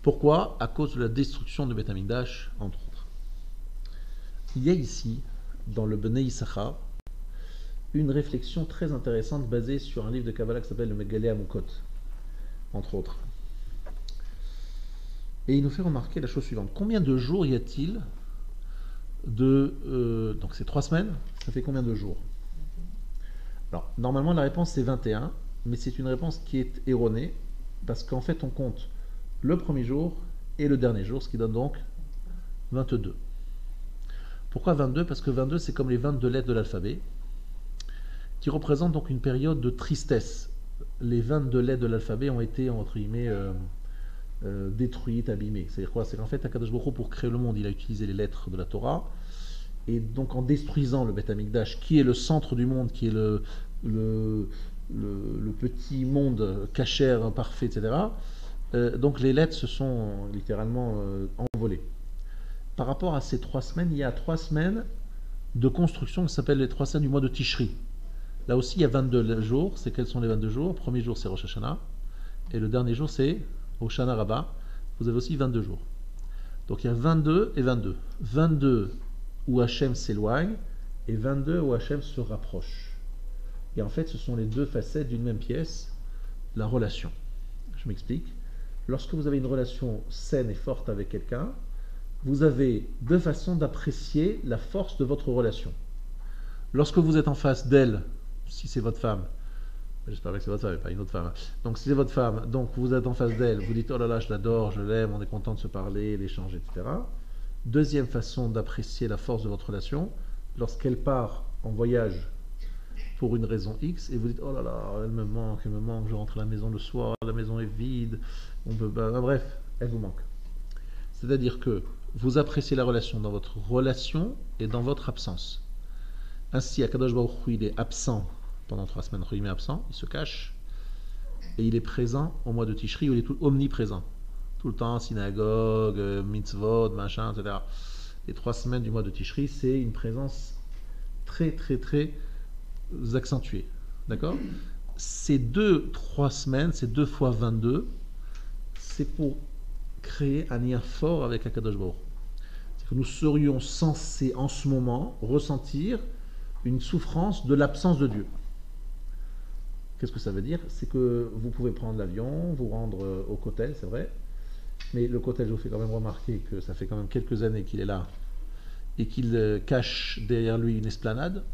Speaker 1: Pourquoi? À cause de la destruction de Beth Amikdash, entre autres. Il y a ici, dans le Bnei Yissachar, une réflexion très intéressante basée sur un livre de Kabbalah qui s'appelle le Megalé Amukot, entre autres. Et il nous fait remarquer la chose suivante. Combien de jours y a-t-il donc c'est 3 semaines, ça fait combien de jours? Alors, normalement, la réponse c'est 21, mais c'est une réponse qui est erronée, parce qu'en fait, on compte le premier jour et le dernier jour, ce qui donne donc 22. Pourquoi 22? Parce que 22, c'est comme les 22 lettres de l'alphabet, qui représentent donc une période de tristesse. Les 22 lettres de l'alphabet ont été, entre guillemets, détruites, abîmées. C'est-à-dire quoi? C'est qu'en fait, Akadosh Baruch Hu, pour créer le monde, il a utilisé les lettres de la Torah, et donc en détruisant le Beth Amikdash, qui est le centre du monde, qui est le petit monde cachère, parfait, etc., donc les lettres se sont littéralement envolées. Par rapport à ces 3 semaines, il y a 3 semaines de construction qui s'appellent les 3 semaines du mois de Tishri. Là aussi, il y a 22 jours. C'est quels sont les 22 jours? Le premier jour, c'est Rosh Hashanah. Et le dernier jour, c'est Hoshana Rabbah. Vous avez aussi 22 jours. Donc il y a 22 et 22. 22 où Hachem s'éloigne et 22 où Hachem se rapproche. Et en fait, ce sont les deux facettes d'une même pièce, la relation. Je m'explique. Lorsque vous avez une relation saine et forte avec quelqu'un, vous avez deux façons d'apprécier la force de votre relation. Lorsque vous êtes en face d'elle, si c'est votre femme, j'espère que c'est votre femme et pas une autre femme. Donc si c'est votre femme, donc vous êtes en face d'elle, vous dites oh là là, je l'adore, je l'aime, on est content de se parler, d'échanger, etc. Deuxième façon d'apprécier la force de votre relation, lorsqu'elle part en voyage pour une raison X, et vous dites oh là là, elle me manque, je rentre à la maison le soir, la maison est vide, bref, elle vous manque. C'est-à-dire que vous appréciez la relation dans votre relation et dans votre absence. Ainsi, Akadosh Baruch Hu, il est absent pendant 3 semaines, il est absent, il se cache, et il est présent au mois de Tishri où il est omniprésent. Tout le temps, synagogue, mitzvot, machin, etc. Les 3 semaines du mois de Tishri, c'est une présence très, très, très accentuée. D'accord? Ces 3 semaines, ces 2 fois 22, c'est pour créer un lien fort avec Akadosh Baruch Hu. C'est que nous serions censés, en ce moment, ressentir une souffrance de l'absence de Dieu. Qu'est-ce que ça veut dire? C'est que vous pouvez prendre l'avion, vous rendre au Kotel, c'est vrai, Mais le Kotel, je vous fais quand même remarquer que ça fait quand même quelques années qu'il est là et qu'il cache derrière lui une esplanade.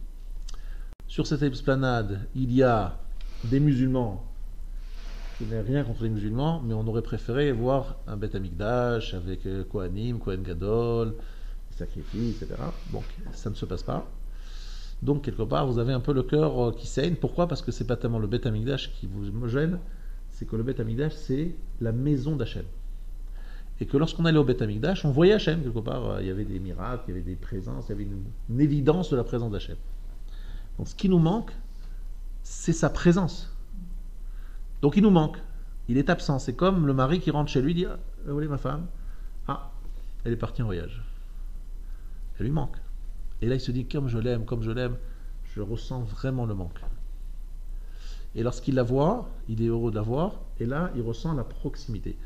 Speaker 1: Sur cette esplanade, il y a des musulmans. Je n'ai rien contre les musulmans, mais on aurait préféré voir un Beth Amikdash avec Kohanim, Kohen Gadol, sacrifices, etc. Donc ça ne se passe pas. Donc quelque part, vous avez un peu le cœur qui saigne. Pourquoi? Parce que c'est pas tellement le Beth Amikdash qui vous gêne, c'est que le Beth Amikdash, c'est la maison d'Hachem. Et que lorsqu'on allait au Beth Amikdash, on voyait Hachem quelque part. Il y avait des miracles, il y avait des présences, il y avait une évidence de la présence d'Hachem. Donc ce qui nous manque, c'est sa présence. Donc il nous manque. Il est absent. C'est comme le mari qui rentre chez lui et dit où est ma femme? Ah, elle est partie en voyage. Elle lui manque. Et là il se dit comme je l'aime, je ressens vraiment le manque. Et lorsqu'il la voit, il est heureux de la voir, et là il ressent la proximité.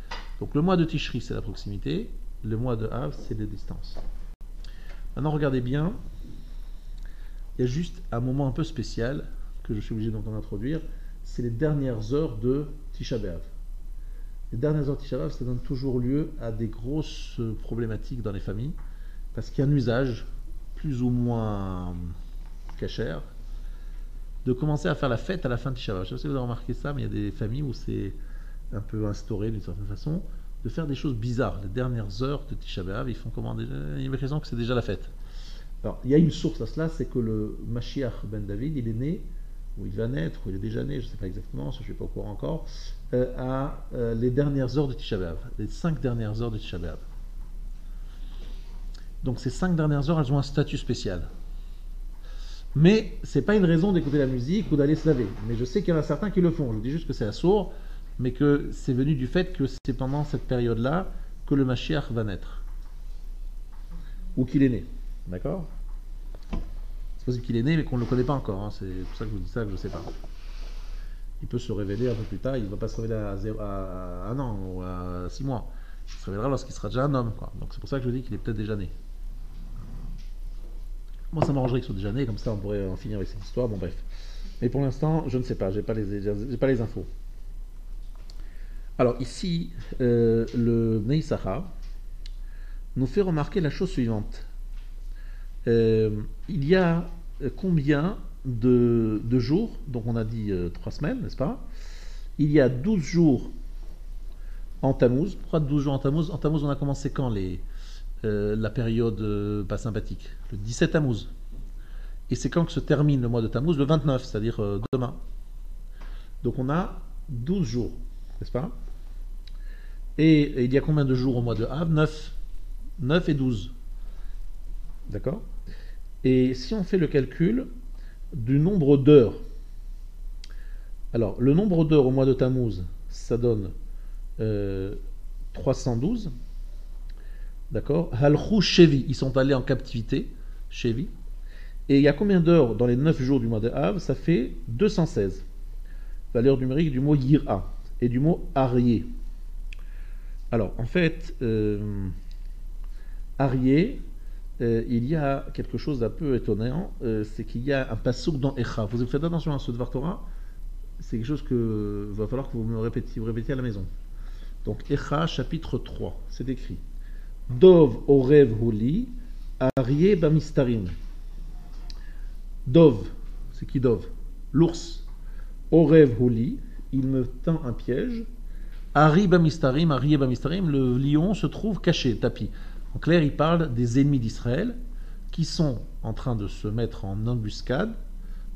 Speaker 1: Donc le mois de Tishri c'est la proximité, le mois de Av c'est la distance. Maintenant regardez bien, il y a juste un moment un peu spécial que je suis obligé d'en introduire, c'est les dernières heures de Tisha B'Av. Les dernières heures de Tisha B'Av, ça donne toujours lieu à des grosses problématiques dans les familles, parce qu'il y a un usage plus ou moins cachère de commencer à faire la fête à la fin de Tisha B'Av. Je ne sais pas si vous avez remarqué ça, mais il y a des familles où c'est un peu instauré d'une certaine façon de faire des choses bizarres. Les dernières heures de Tisha B'Av, ils font comment déjà, il y a l'impression que c'est déjà la fête. Alors, il y a une source à cela, c'est que le Mashiach ben David, il est né, ou il va naître, ou il est déjà né, je ne sais pas exactement, je ne suis pas au courant encore, à les dernières heures de Tisha B'Av, les 5 dernières heures de Tisha B'Av. Donc ces 5 dernières heures, elles ont un statut spécial. Mais ce n'est pas une raison d'écouter la musique ou d'aller se laver. Mais je sais qu'il y en a certains qui le font. Je vous dis juste que c'est assourd, mais que c'est venu du fait que c'est pendant cette période-là que le Mashiach va naître. Ou qu'il est né. D'accord? C'est possible qu'il est né, mais qu'on ne le connaît pas encore. Hein. C'est pour ça que je vous dis ça, que je ne sais pas. Il peut se révéler un peu plus tard. Il ne va pas se révéler à 1 an ou à 6 mois. Il se révélera lorsqu'il sera déjà un homme. Quoi. Donc c'est pour ça que je dis qu'il est peut-être déjà né. Moi, ça m'arrangerait qu'il soit déjà né, comme ça on pourrait en finir avec cette histoire. Bon, bref. Mais pour l'instant, je ne sais pas. J'ai pas les infos. Alors ici, le Bnei Issachar nous fait remarquer la chose suivante. Il y a combien de jours? Donc on a dit 3 semaines, n'est-ce pas? Il y a 12 jours en Tammuz. Pourquoi 12 jours en Tammuz? En Tammuz, on a commencé quand la période pas sympathique? Le 17 Tammuz. Et c'est quand que se termine le mois de Tammuz? Le 29, c'est-à-dire demain. Donc on a 12 jours, n'est-ce pas? Et il y a combien de jours au mois de Av? 9. 9 et 12. D'accord? Et si on fait le calcul du nombre d'heures, alors le nombre d'heures au mois de Tammuz, ça donne 312. D'accord? Halchou Shevi, ils sont allés en captivité, Shevi. Et il y a combien d'heures dans les 9 jours du mois de Av? Ça fait 216. Valeur numérique du mot Yira et du mot Arié. Alors, en fait, Arié, il y a quelque chose d'un peu étonnant, c'est qu'il y a un passouk dans Echa. Vous faites attention à ce Dvar Torah, c'est quelque chose que va falloir que vous répétiez à la maison. Donc, Echa, chapitre 3, c'est écrit. Dov orev huli, Arié bamistarim. Dov, c'est qui Dov? L'ours. Orev huli, il me tend un piège. Ari bamistarim, le lion se trouve caché, tapis. En clair, il parle des ennemis d'Israël qui sont en train de se mettre en embuscade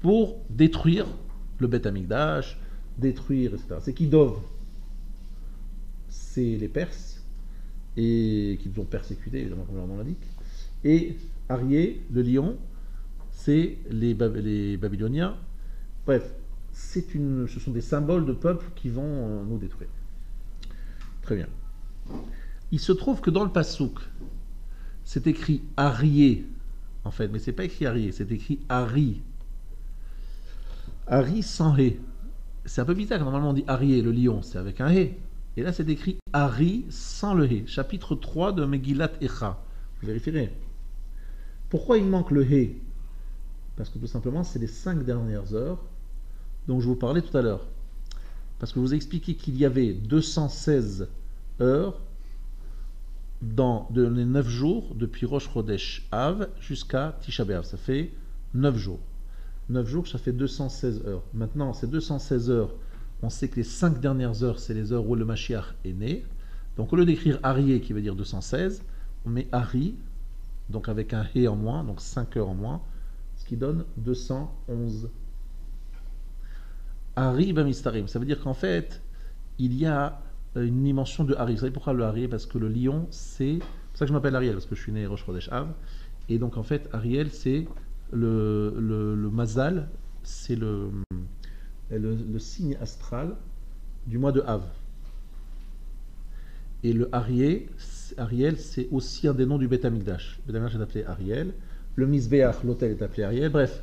Speaker 1: pour détruire le Beth Amikdash, détruire, etc. C'est qui Dov? C'est les Perses, et qu'ils ont persécuté, évidemment, comme leur nom l'indique. Et Arié, le lion, c'est les Babyloniens. Bref, ce sont des symboles de peuples qui vont nous détruire. Très bien. Il se trouve que dans le Passouk, c'est écrit Arié, en fait, mais c'est pas écrit Arié, c'est écrit Ari. Ari sans Hé. C'est un peu bizarre, normalement on dit Arié, le lion, c'est avec un Hé. Et là c'est écrit Ari sans le Hé. Chapitre 3 de Megillat Echa. Vous vérifierez. Pourquoi il manque le Hé? Parce que tout simplement, c'est les 5 dernières heures dont je vous parlais tout à l'heure. Parce que je vous ai expliqué qu'il y avait 216 heures de les 9 jours depuis Rosh Chodesh Av jusqu'à Tisha B'Av. Ça fait 9 jours. 9 jours, ça fait 216 heures. Maintenant, ces 216 heures, on sait que les 5 dernières heures, c'est les heures où le Mashiach est né. Donc au lieu d'écrire Arié, qui veut dire 216, on met Ari, donc avec un He en moins, donc 5 heures en moins, ce qui donne 211. Ari Bamistarim, ça veut dire qu'en fait, il y a une dimension de Ari. Vous savez pourquoi le Ari? Parce que le lion, c'est pour ça que je m'appelle Ariel, parce que je suis né Rosh Chodesh Av. Et donc en fait, Ariel, c'est le Mazal, c'est le signe astral du mois de Av. Et le Ariel, c'est aussi un des noms du Beth Amikdash. Le Beth Amikdash est appelé Ariel. Le Mizbeach, l'autel, est appelé Ariel. Bref,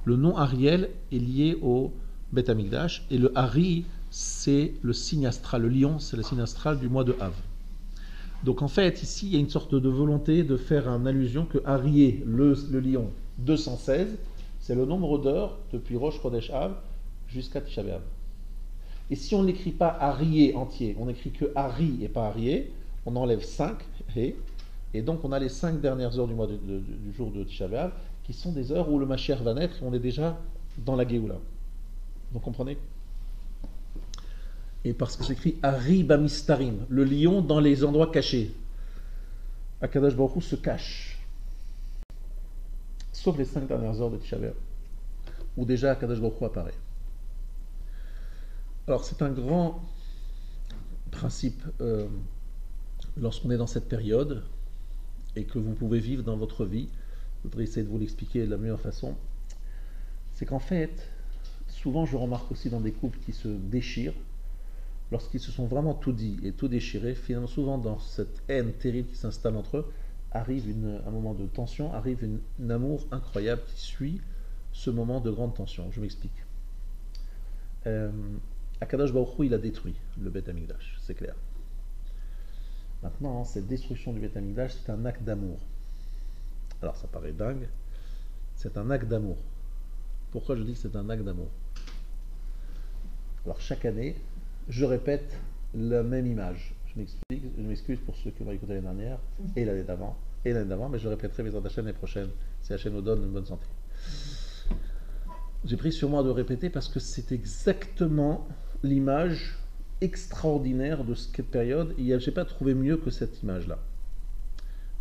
Speaker 1: le nom Ariel est lié au Beth Amikdash. Et le Ari, c'est le signe astral. Le lion, c'est le signe astral du mois de Av. Donc en fait, ici, il y a une sorte de volonté de faire une allusion que Arié, le lion, 216, c'est le nombre d'heures depuis Rosh Chodesh Av jusqu'à Tisha B'Av. Et si on n'écrit pas Arié entier, on n'écrit que Ari et pas Arié, on enlève 5, et donc on a les 5 dernières heures du mois du jour de Tisha B'Av, qui sont des heures où le Mashiach va naître, et on est déjà dans la Géoula. Vous comprenez? Et parce que c'est écrit Ari Bamistarim, le lion dans les endroits cachés. Akadosh Baruch Hu se cache. Sauf les 5 dernières heures de Tisha B'Av, où déjà Akadosh Baruch Hu apparaît. Alors c'est un grand principe lorsqu'on est dans cette période et que vous pouvez vivre dans votre vie. Je voudrais essayer de vous l'expliquer de la meilleure façon. C'est qu'en fait, souvent je remarque aussi dans des couples qui se déchirent, lorsqu'ils se sont vraiment tout dit et tout déchiré, finalement souvent dans cette haine terrible qui s'installe entre eux, arrive un moment de tension, arrive un amour incroyable qui suit ce moment de grande tension. Je m'explique. Akadosh Baruch Hu, il a détruit le Beth Amikdash, c'est clair. Maintenant, cette destruction du Beth Amikdash, c'est un acte d'amour. Alors, ça paraît dingue, c'est un acte d'amour. Pourquoi je dis que c'est un acte d'amour? Alors, chaque année, je répète la même image. Je m'excuse pour ceux qui m'ont écouté l'année dernière, et l'année d'avant, mais je répéterai mes la l'année prochaine, si la chaîne nous donne une bonne santé. J'ai pris sur moi de répéter parce que c'est exactement l'image extraordinaire de cette période. Je n'ai pas trouvé mieux que cette image-là.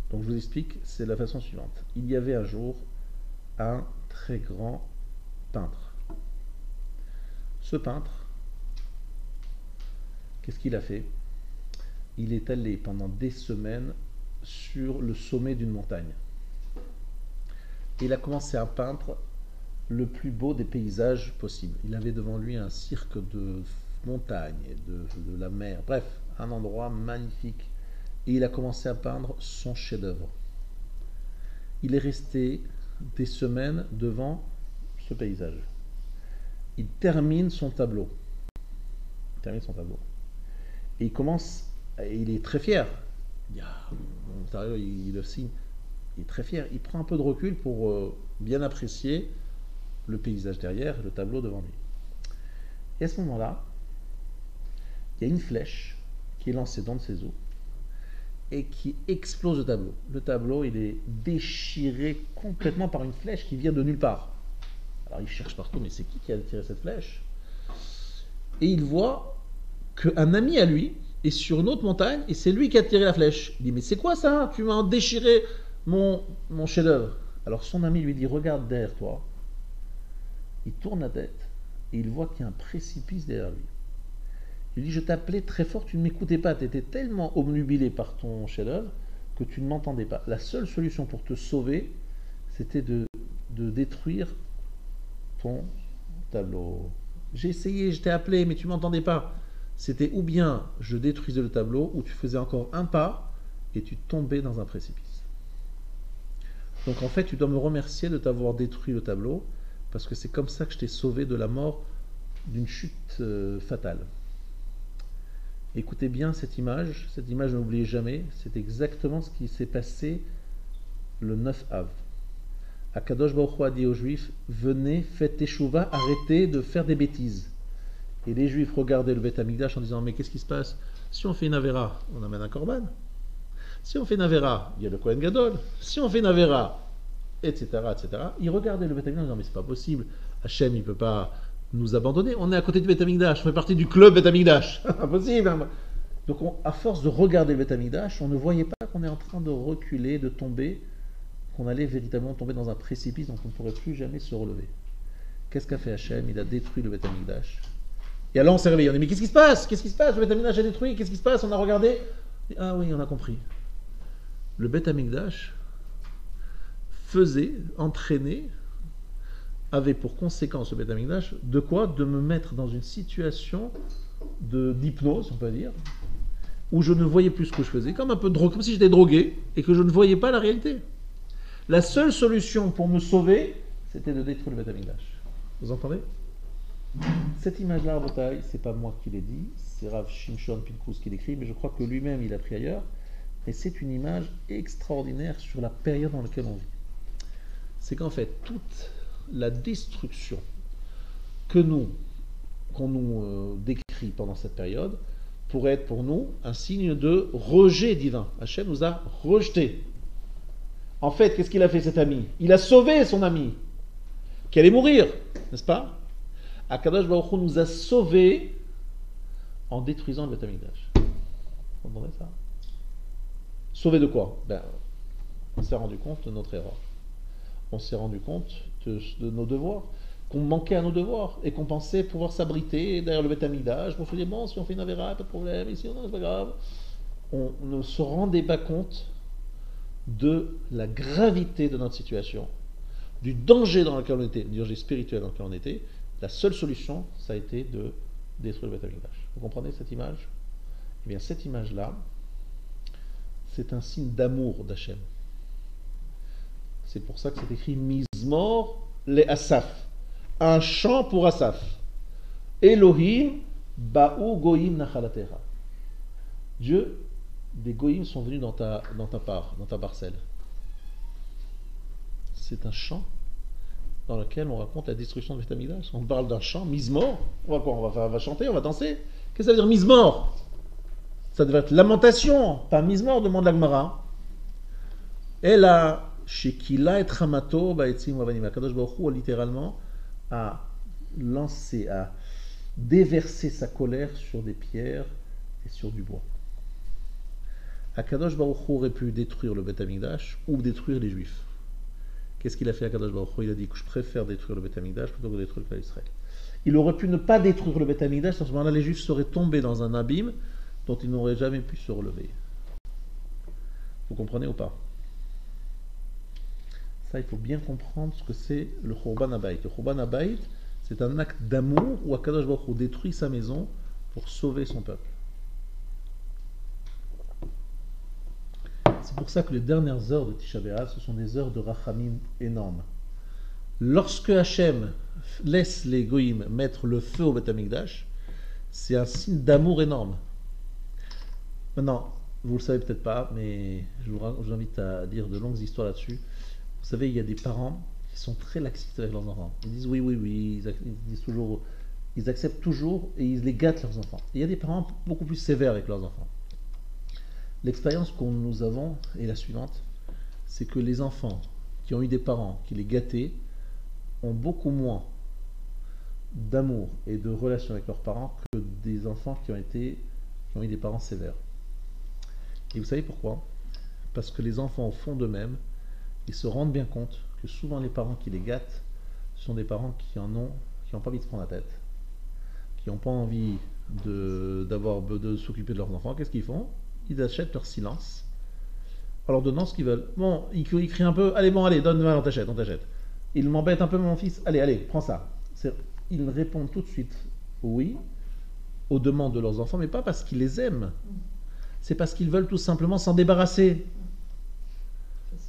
Speaker 1: Donc je vous explique, c'est de la façon suivante. Il y avait un jour un très grand peintre. Ce peintre, qu'est-ce qu'il a fait? Il est allé pendant des semaines sur le sommet d'une montagne. Il a commencé à peindre le plus beau des paysages possibles. Il avait devant lui un cirque de montagnes et de la mer, bref, un endroit magnifique. Et il a commencé à peindre son chef-d'œuvre. Il est resté des semaines devant ce paysage. Il termine son tableau. Et il est très fier. Il le signe. Il est très fier. Il prend un peu de recul pour bien apprécier le paysage derrière, le tableau devant lui. Et à ce moment-là, il y a une flèche qui est lancée dans ses eaux et qui explose le tableau. Le tableau, il est déchiré complètement par une flèche qui vient de nulle part. Alors il cherche partout, mais c'est qui a tiré cette flèche? Et il voit qu'un ami à lui est sur une autre montagne et c'est lui qui a tiré la flèche. Il dit, mais c'est quoi ça? Tu m'as déchiré mon chef-d'œuvre. Alors son ami lui dit, regarde derrière toi. Il tourne la tête et il voit qu'il y a un précipice derrière lui. Il dit, je t'appelais très fort, tu ne m'écoutais pas, tu étais tellement obnubilé par ton chef-d'œuvre que tu ne m'entendais pas. La seule solution pour te sauver, c'était de détruire ton tableau. J'ai essayé, je t'ai appelé, mais tu ne m'entendais pas. C'était ou bien je détruisais le tableau, ou tu faisais encore un pas et tu tombais dans un précipice. Donc en fait, tu dois me remercier de t'avoir détruit le tableau, parce que c'est comme ça que je t'ai sauvé de la mort d'une chute fatale. Écoutez bien cette image n'oubliez jamais, c'est exactement ce qui s'est passé le 9 Av. Akadosh Baruch Hu a dit aux Juifs, venez, faites teshuva, arrêtez de faire des bêtises. Et les Juifs regardaient le Beth Amikdash en disant, mais qu'est-ce qui se passe? Si on fait une avéra, on amène un korban. Si on fait Navera, il y a le Kohen Gadol. Si on fait Navera, etc., etc., il regardait le Beth Amikdash en disant, mais c'est pas possible, Hachem, il peut pas nous abandonner, on est à côté du Beth Amikdash, on fait partie du club Beth Amikdash. Impossible. Donc, à force de regarder le Beth Amikdash, on ne voyait pas qu'on est en train de reculer, de tomber, qu'on allait véritablement tomber dans un précipice dont on ne pourrait plus jamais se relever. Qu'est-ce qu'a fait Hachem? Il a détruit le Beth Amikdash. Et alors on s'est réveillé, on a dit, mais qu'est-ce qui se passe? Qu'est-ce qui se passe? Le Beth Amikdash a détruit, qu'est-ce qui se passe? On a regardé. Ah oui, on a compris. Le Beth Amikdash faisait, entraînait, avait pour conséquence le Beth Amikdash de quoi? De me mettre dans une situation d'hypnose, on peut dire, où je ne voyais plus ce que je faisais, comme un peu de drogue, comme si j'étais drogué et que je ne voyais pas la réalité. La seule solution pour me sauver, c'était de détruire le Beth Amikdash. Vous entendez? Cette image-là, Rabotai, c'est pas moi qui l'ai dit, c'est Rav Shimshon Pinkus qui l'écrit, mais je crois que lui-même il a pris ailleurs. Et c'est une image extraordinaire sur la période dans laquelle on vit. C'est qu'en fait, toute la destruction qu'on nous décrit pendant cette période, pourrait être pour nous un signe de rejet divin. Hachem nous a rejetés. En fait, qu'est-ce qu'il a fait cet ami? Il a sauvé son ami, qui allait mourir, n'est-ce pas? Akadosh Baruch Hu nous a sauvés en détruisant le Beth Amikdash. Vous entendez ça? Sauvé de quoi? On s'est rendu compte de notre erreur. On s'est rendu compte de nos devoirs, qu'on manquait à nos devoirs et qu'on pensait pouvoir s'abriter derrière le Beth Amikdash. On se dit, bon, si on fait une avéra, pas de problème, ici, non, c'est pas grave. On ne se rendait pas compte de la gravité de notre situation, du danger dans lequel on était, du danger spirituel dans lequel on était. La seule solution, ça a été de détruire le Beth Amikdash. Vous comprenez cette image? Eh bien, cette image-là, c'est un signe d'amour d'Hachem. C'est pour ça que c'est écrit Mizmor le Asaf, un chant pour Asaf. Elohim ba'u goyim nachalatecha. Dieu, des goyim sont venus dans ta part, dans ta parcelle. C'est un chant dans lequel on raconte la destruction de Beth Amikdash. On parle d'un chant, Mizmor. On va quoi? On va chanter, on va danser. Qu'est-ce que ça veut dire Mizmor? Ça devait être lamentation, pas Mizmor, demande la Gemara. Et là, Shekila et Tramato, Baetzim Wavanim. Akadosh Baruch Hu, littéralement, a lancé, a déversé sa colère sur des pierres et sur du bois. Akadosh Baruch Hu aurait pu détruire le Beth Amikdash ou détruire les Juifs. Qu'est-ce qu'il a fait Akadosh Baruch Hu? Il a dit que je préfère détruire le Beth Amikdash plutôt que détruire le peuple d'Israël. Il aurait pu ne pas détruire le Beth Amikdash, à ce moment-là, les Juifs seraient tombés dans un abîme dont ils n'auraient jamais pu se relever. Vous comprenez ou pas? Ça, il faut bien comprendre ce que c'est le Khurban Habayit. Le Khurban Habayit, c'est un acte d'amour où Akadosh Baruch Hu détruit sa maison pour sauver son peuple. C'est pour ça que les dernières heures de Tisha B'Av, ce sont des heures de Rachamim énormes. Lorsque Hachem laisse les Goïm mettre le feu au Beth Amikdash, c'est un signe d'amour énorme. Maintenant, vous le savez peut-être pas, mais je vous invite à lire de longues histoires là-dessus. Vous savez, il y a des parents qui sont très laxistes avec leurs enfants. Ils disent oui, oui, oui, ils disent toujours, ils acceptent toujours et ils les gâtent leurs enfants. Et il y a des parents beaucoup plus sévères avec leurs enfants. L'expérience que nous avons est la suivante, c'est que les enfants qui ont eu des parents qui les gâtaient ont beaucoup moins d'amour et de relation avec leurs parents que des enfants qui ont eu des parents sévères. Et vous savez pourquoi? Parce que les enfants, au fond d'eux-mêmes, ils se rendent bien compte que souvent les parents qui les gâtent sont des parents qui n'ont pas envie de se prendre la tête, qui n'ont pas envie de s'occuper de leurs enfants. Qu'est-ce qu'ils font? Ils achètent leur silence en leur donnant ce qu'ils veulent. Bon, ils crient un peu, allez, donne-moi, on t'achète. Ils m'embêtent un peu, mon fils, allez, prends ça. Ils répondent tout de suite oui aux demandes de leurs enfants, mais pas parce qu'ils les aiment. C'est parce qu'ils veulent tout simplement s'en débarrasser.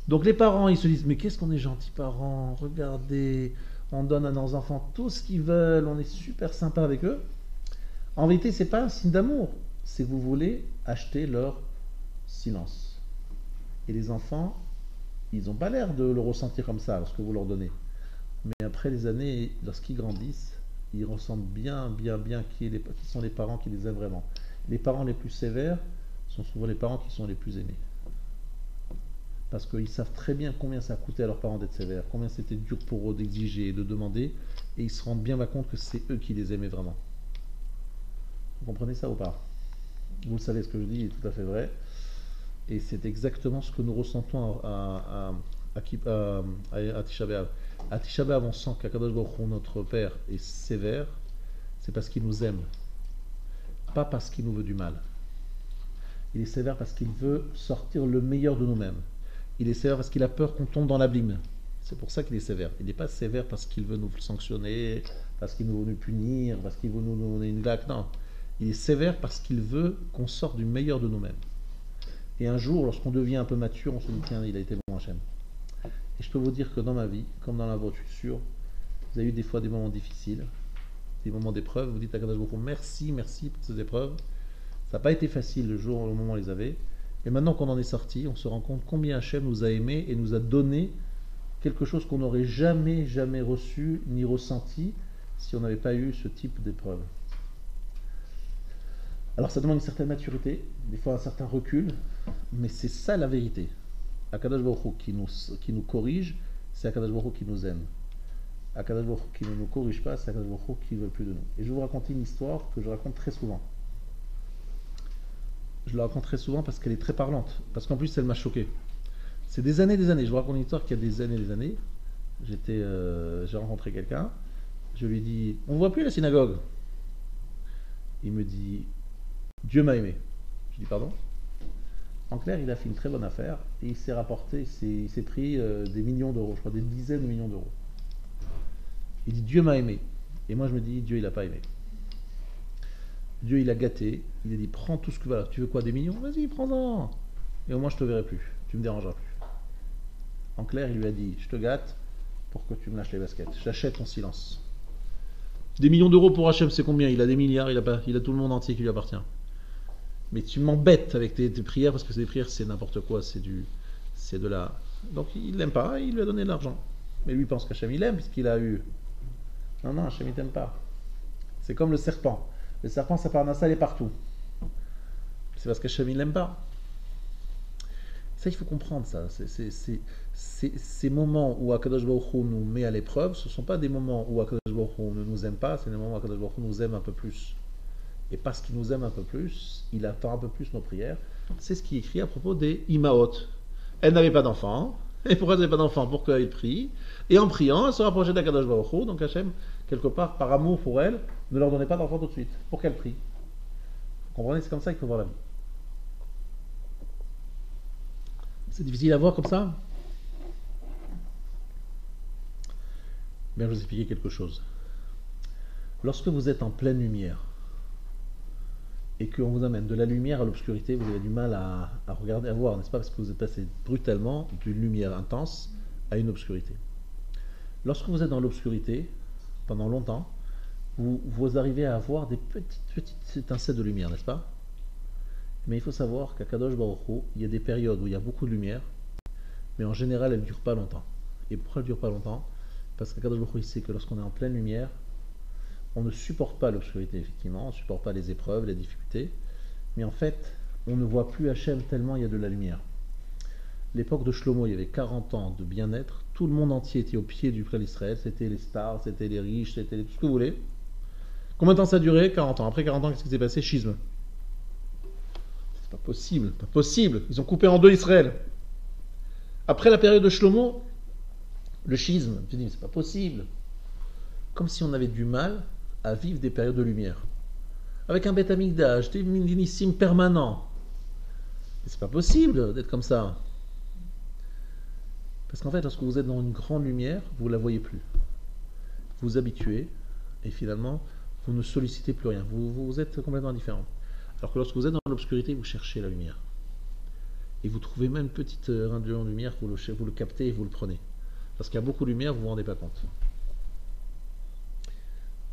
Speaker 1: Donc les parents, ils se disent, mais qu'est-ce qu'on est gentils parents, regardez, on donne à nos enfants tout ce qu'ils veulent, on est super sympa avec eux. En vérité, c'est pas un signe d'amour, c'est que vous voulez acheter leur silence. Et les enfants, ils n'ont pas l'air de le ressentir comme ça lorsque vous leur donnez. Mais après les années, lorsqu'ils grandissent, ils ressentent bien qui sont les parents qui les aiment vraiment. Les parents les plus sévères sont souvent les parents qui sont les plus aimés. parce qu'ils savent très bien combien ça a coûté à leurs parents d'être sévères, combien c'était dur pour eux d'exiger et de demander, et ils se rendent bien compte que c'est eux qui les aimaient vraiment. Vous comprenez ça ou pas? Vous le savez, ce que je dis est tout à fait vrai, et c'est exactement ce que nous ressentons à Tisha B'Av. À Tisha B'Av, on sent qu'Akadosh Baruch Hu, notre Père, est sévère, c'est parce qu'il nous aime, pas parce qu'il nous veut du mal. Il est sévère parce qu'il veut sortir le meilleur de nous-mêmes. Il est sévère parce qu'il a peur qu'on tombe dans l'abîme. C'est pour ça qu'il est sévère. Il n'est pas sévère parce qu'il veut nous sanctionner, parce qu'il veut nous punir, parce qu'il veut nous donner une claque. Non. Il est sévère parce qu'il veut qu'on sorte du meilleur de nous-mêmes. Et un jour, lorsqu'on devient un peu mature, on se dit tiens, il a été bon Hachem. Et je peux vous dire que dans ma vie, comme dans la vôtre, je suis sûr, vous avez eu des fois des moments difficiles, des moments d'épreuve. Vous dites à Kadosh Baruch Hu, merci pour ces épreuves. Ça n'a pas été facile le jour, au moment où on les avait. Mais maintenant qu'on en est sorti, on se rend compte combien Hachem nous a aimés et nous a donné quelque chose qu'on n'aurait jamais reçu ni ressenti si on n'avait pas eu ce type d'épreuve. Alors ça demande une certaine maturité, des fois un certain recul, mais c'est ça la vérité. Akadosh Baruch Hu qui nous corrige, c'est Akadosh Baruch Hu qui nous aime. Akadosh Baruch Hu qui ne nous corrige pas, c'est Akadosh Baruch Hu qui ne veut plus de nous. Et je vais vous raconter une histoire que je raconte très souvent. Je la raconte très souvent parce qu'elle est très parlante, parce qu'en plus elle m'a choqué. C'est des années. Je vous raconte une histoire qu'il y a des années. J'ai rencontré quelqu'un, je lui ai dit, on ne voit plus la synagogue. Il me dit, Dieu m'a aimé. Je dis pardon. En clair, il a fait une très bonne affaire et il s'est rapporté, il s'est pris des millions d'euros, je crois des dizaines de millions d'euros. Il dit Dieu m'a aimé. Et moi je me dis Dieu il n'a pas aimé. Dieu il a gâté, il a dit prends tout ce que tu veux quoi, des millions, vas-y prends-en. Et au moins je te verrai plus, tu me dérangeras plus. En clair, il lui a dit je te gâte pour que tu me lâches les baskets, j'achète ton silence. Des millions d'euros pour Hachem, c'est combien? Il a des milliards, il a tout le monde entier qui lui appartient. Mais tu m'embêtes avec tes prières parce que ces prières c'est n'importe quoi, c'est de la. Donc il l'aime pas, il lui a donné de l'argent. Mais lui pense qu'Hachem il aime puisqu'il a eu. Non, Hachem il t'aime pas. C'est comme le serpent. Le serpent sa parnassa elle est partout. C'est parce qu'Hachem il l'aime pas. Ça il faut comprendre ça. Ces moments où Akadosh Baruch Hu nous met à l'épreuve, ce ne sont pas des moments où Akadosh Baruch Hu ne nous aime pas, c'est des moments où Akadosh Baruch Hu nous aime un peu plus. Et parce qu'il nous aime un peu plus, il attend un peu plus nos prières. C'est ce qui est écrit à propos des Imaot. Elle n'avait pas d'enfant. Et pourquoi elle n'avait pas d'enfant? Pour qu'elle prie. Et en priant, elle se rapprochait d'Akadosh Baruch Hu. Donc Hachem, quelque part, par amour pour elle, ne leur donnait pas d'enfant tout de suite. Pour qu'elle prie. Vous comprenez? C'est comme ça qu'il faut voir la vie. C'est difficile à voir comme ça? Bien, je vais vous expliquer quelque chose. Lorsque vous êtes en pleine lumière, et qu'on vous amène de la lumière à l'obscurité, vous avez du mal à regarder, à voir, n'est-ce pas? Parce que vous êtes passé brutalement d'une lumière intense à une obscurité. Lorsque vous êtes dans l'obscurité, pendant longtemps, vous arrivez à avoir des petites étincelles de lumière, n'est-ce pas? Mais il faut savoir qu'à Kadosh Baruch Hu, il y a des périodes où il y a beaucoup de lumière, mais en général, elle ne dure pas longtemps. Et pourquoi elle ne dure pas longtemps? Parce qu'à Kadosh Baruch Hu, il sait que lorsqu'on est en pleine lumière, on ne supporte pas l'obscurité, effectivement, on ne supporte pas les épreuves, les difficultés, mais en fait, on ne voit plus Hachem tellement il y a de la lumière. L'époque de Shlomo, il y avait 40 ans de bien-être, tout le monde entier était au pied du peuple d'Israël, c'était les stars, c'était les riches, c'était tout ce que vous voulez. Combien de temps ça a duré? 40 ans. Après 40 ans, qu'est-ce qui s'est passé? Schisme. C'est pas possible, ils ont coupé en deux Israël. Après la période de Shlomo, le schisme, tu dis, c'est pas possible. Comme si on avait du mal à vivre des périodes de lumière. Avec un Beth Amikdash, des minissim permanents. Mais c'est pas possible d'être comme ça. Parce qu'en fait, lorsque vous êtes dans une grande lumière, vous ne la voyez plus. Vous vous habituez, et finalement, vous ne sollicitez plus rien. Vous êtes complètement différent. Alors que lorsque vous êtes dans l'obscurité, vous cherchez la lumière. Et vous trouvez même une petite rayon de lumière, vous le captez et vous le prenez. Parce qu'il y a beaucoup de lumière, vous ne vous rendez pas compte.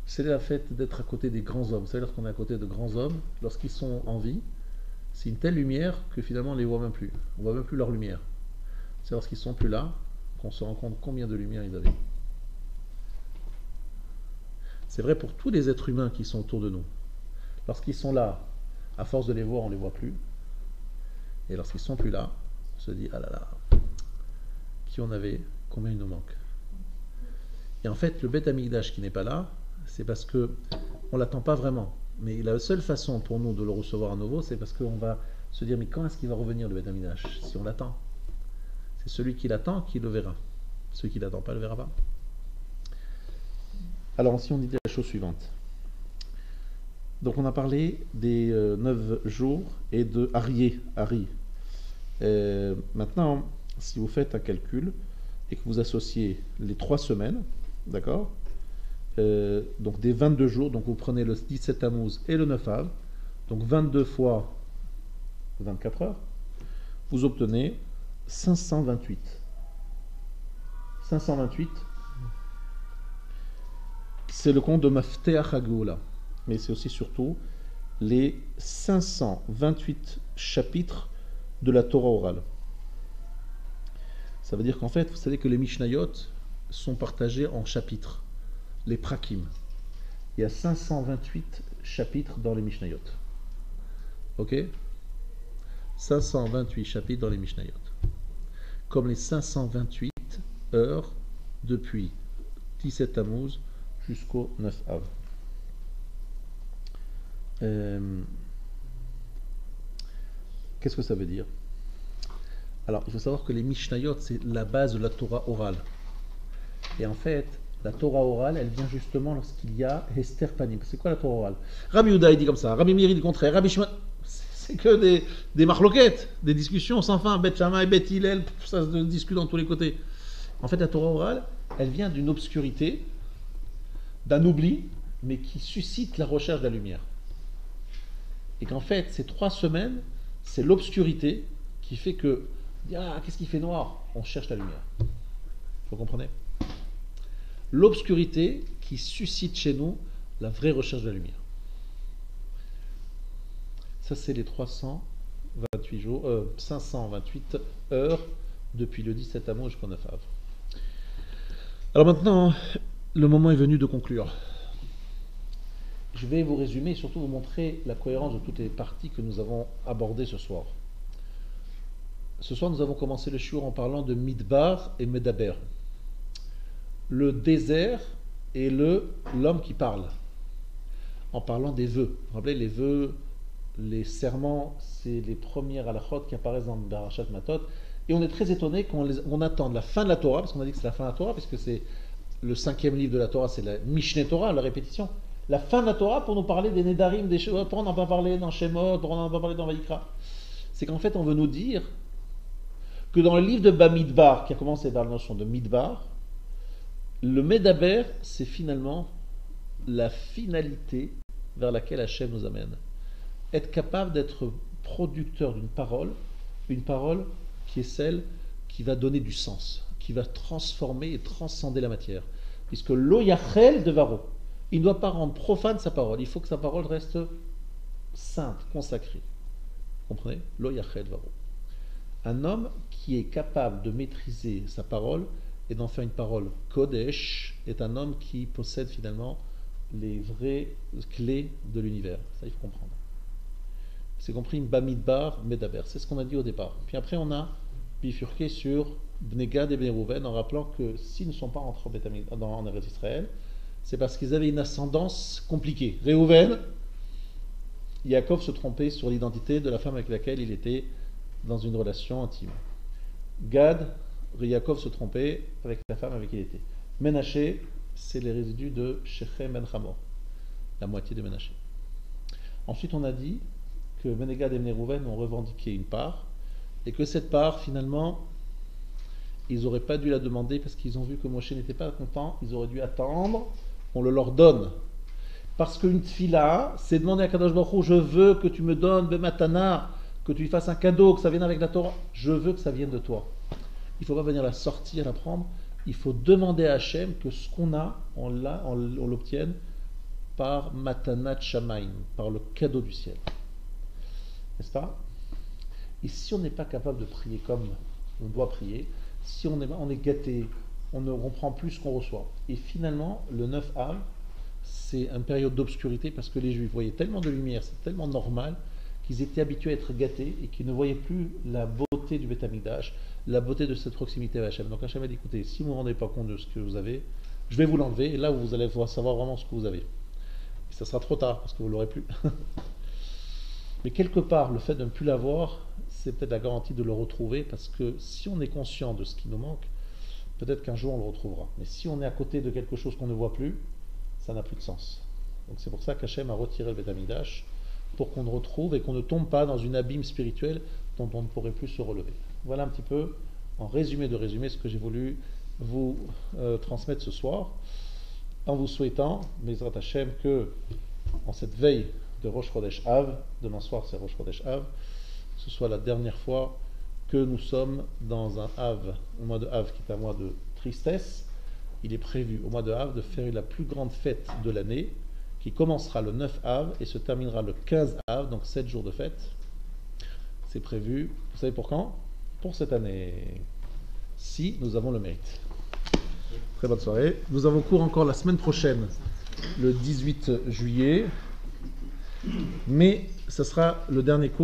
Speaker 1: C'est la fête d'être à côté des grands hommes. Vous savez, lorsqu'on est à côté de grands hommes, lorsqu'ils sont en vie, c'est une telle lumière que finalement on ne les voit même plus. On ne voit même plus leur lumière. C'est lorsqu'ils ne sont plus là qu'on se rend compte combien de lumière ils avaient. C'est vrai pour tous les êtres humains qui sont autour de nous. Lorsqu'ils sont là, à force de les voir, on ne les voit plus. Et lorsqu'ils ne sont plus là, on se dit, ah là là, qui on avait, combien il nous manque. Et en fait, le Beth Amikdash qui n'est pas là, c'est parce que on l'attend pas vraiment. Mais la seule façon pour nous de le recevoir à nouveau, c'est parce qu'on va se dire, mais quand est-ce qu'il va revenir le Beth Amikdash si on l'attend? C'est celui qui l'attend qui le verra. Celui qui l'attend pas le verra pas. Alors, si on dit la chose suivante. Donc, on a parlé des 9 jours et de Ari. Maintenant, si vous faites un calcul et que vous associez les 3 semaines, d'accord, donc des 22 jours, donc vous prenez le 17 Tammuz et le 9 Av, donc 22 fois 24 heures, vous obtenez 528. 528, c'est le compte de Mafteach HaGeula, mais c'est aussi surtout les 528 chapitres de la Torah orale. Ça veut dire qu'en fait, vous savez que les Mishnayot sont partagés en chapitres, les Prakim. Il y a 528 chapitres dans les Mishnayot. Ok? 528 chapitres dans les Mishnayot. Comme les 528 heures depuis 17 Tammuz jusqu'au 9 Av. Qu'est-ce que ça veut dire? Alors, il faut savoir que les Mishnayot, c'est la base de la Torah orale. Et en fait, la Torah orale, elle vient justement lorsqu'il y a Hester Panim. C'est quoi la Torah orale? Rabbi Yehuda, il dit comme ça. Rabbi Meir, il dit le contraire. Rabbi Shimon, c'est que des marloquettes, des discussions sans fin. Bet Shammai, Bet Hillel, ça se discute dans tous les côtés. En fait, la Torah orale, elle vient d'une obscurité, d'un oubli, mais qui suscite la recherche de la lumière. Et qu'en fait, ces 3 semaines, c'est l'obscurité qui fait que, qu'est-ce qui fait noir? On cherche la lumière. Vous comprenez? L'obscurité qui suscite chez nous la vraie recherche de la lumière. Ça, c'est les 328 jours, 528 heures depuis le 17 Tammuz jusqu'au 9 Av. Alors maintenant, le moment est venu de conclure. Je vais vous résumer et surtout vous montrer la cohérence de toutes les parties que nous avons abordées ce soir. Ce soir, nous avons commencé le shiur en parlant de Midbar et Medaber. Le désert et l'homme qui parle. En parlant des vœux. Vous vous rappelez, les vœux, les serments, c'est les premières halachot qui apparaissent dans Parashat Matot. Et on est très étonné qu'on attende la fin de la Torah, parce qu'on a dit que c'est la fin de la Torah, puisque c'est le 5e livre de la Torah, c'est la Mishneh Torah, la répétition. La fin de la Torah pour nous parler des Nedarim, des choses, pour on n'en pas parlé dans Shemot, pour on n'en pas parlé dans Vayikra. C'est qu'en fait, on veut nous dire que dans le livre de Bamidbar, qui a commencé par la notion de Midbar, le Medaber, c'est finalement la finalité vers laquelle Hachem nous amène. Être capable d'être producteur d'une parole, une parole qui est celle qui va donner du sens, qui va transformer et transcender la matière. Puisque lo yachel devaro, il ne doit pas rendre profane sa parole, il faut que sa parole reste sainte, consacrée. Vous comprenez? Lo yachel devaro. Un homme qui est capable de maîtriser sa parole et d'en faire une parole Kodesh est un homme qui possède finalement les vraies clés de l'univers. Ça, il faut comprendre. C'est compris Bamidbar, Medaber. C'est ce qu'on a dit au départ. Puis après, on a bifurqué sur Bnei Gad et Bnei Rouven en rappelant que s'ils ne sont pas rentrés en Eretz Israël, c'est parce qu'ils avaient une ascendance compliquée. Réhouven, Yaakov se trompait sur l'identité de la femme avec laquelle il était dans une relation intime. Gad, Yaakov se trompait avec la femme avec qui il était. Ménaché, c'est les résidus de Shechem ben Hamor, la moitié de Ménaché. Ensuite, on a dit que Bnei Gad et Bnei Rouven ont revendiqué une part, et que cette part, finalement, ils n'auraient pas dû la demander parce qu'ils ont vu que Moshe n'était pas content, ils auraient dû attendre, on le leur donne. Parce qu'une tfila, c'est demander à Kadosh Baruch Hu, je veux que tu me donnes Bematana, que tu lui fasses un cadeau, que ça vienne avec la Torah, je veux que ça vienne de toi. Il ne faut pas venir la sortir, la prendre, il faut demander à Hachem que ce qu'on a, on l'obtienne par Matanat Shamaim, par le cadeau du ciel. N'est-ce pas? Et si on n'est pas capable de prier comme on doit prier, si on est gâté, on ne comprend plus ce qu'on reçoit. Et finalement, le 9 Av, c'est une période d'obscurité parce que les Juifs voyaient tellement de lumière, c'est tellement normal, qu'ils étaient habitués à être gâtés et qu'ils ne voyaient plus la beauté beauté du Beth Amikdash, la beauté de cette proximité à Hachem. Donc Hachem a dit, écoutez, si vous ne vous rendez pas compte de ce que vous avez, je vais vous l'enlever, et là vous allez pouvoir savoir vraiment ce que vous avez. Et ça sera trop tard, parce que vous ne l'aurez plus. Mais quelque part, le fait de ne plus l'avoir, c'est peut-être la garantie de le retrouver, parce que si on est conscient de ce qui nous manque, peut-être qu'un jour on le retrouvera. Mais si on est à côté de quelque chose qu'on ne voit plus, ça n'a plus de sens. Donc c'est pour ça qu'Hachem a retiré le Beth Amikdash, pour qu'on le retrouve et qu'on ne tombe pas dans une abîme spirituelle dont on ne pourrait plus se relever. Voilà un petit peu, en résumé de résumé, ce que j'ai voulu vous transmettre ce soir, en vous souhaitant, Bezrat Hachem, que en cette veille de Rosh Chodesh Av, demain soir c'est Rosh Chodesh Av, ce soit la dernière fois que nous sommes dans un Av, le mois de Av qui est un mois de tristesse. Il est prévu au mois de Av de faire la plus grande fête de l'année, qui commencera le 9 Av et se terminera le 15 Av, donc 7 jours de fête. C'est prévu, vous savez pour quand? Pour cette année, si nous avons le mérite. Très bonne soirée. Nous avons cours encore la semaine prochaine, le 18 juillet, mais ce sera le dernier cours.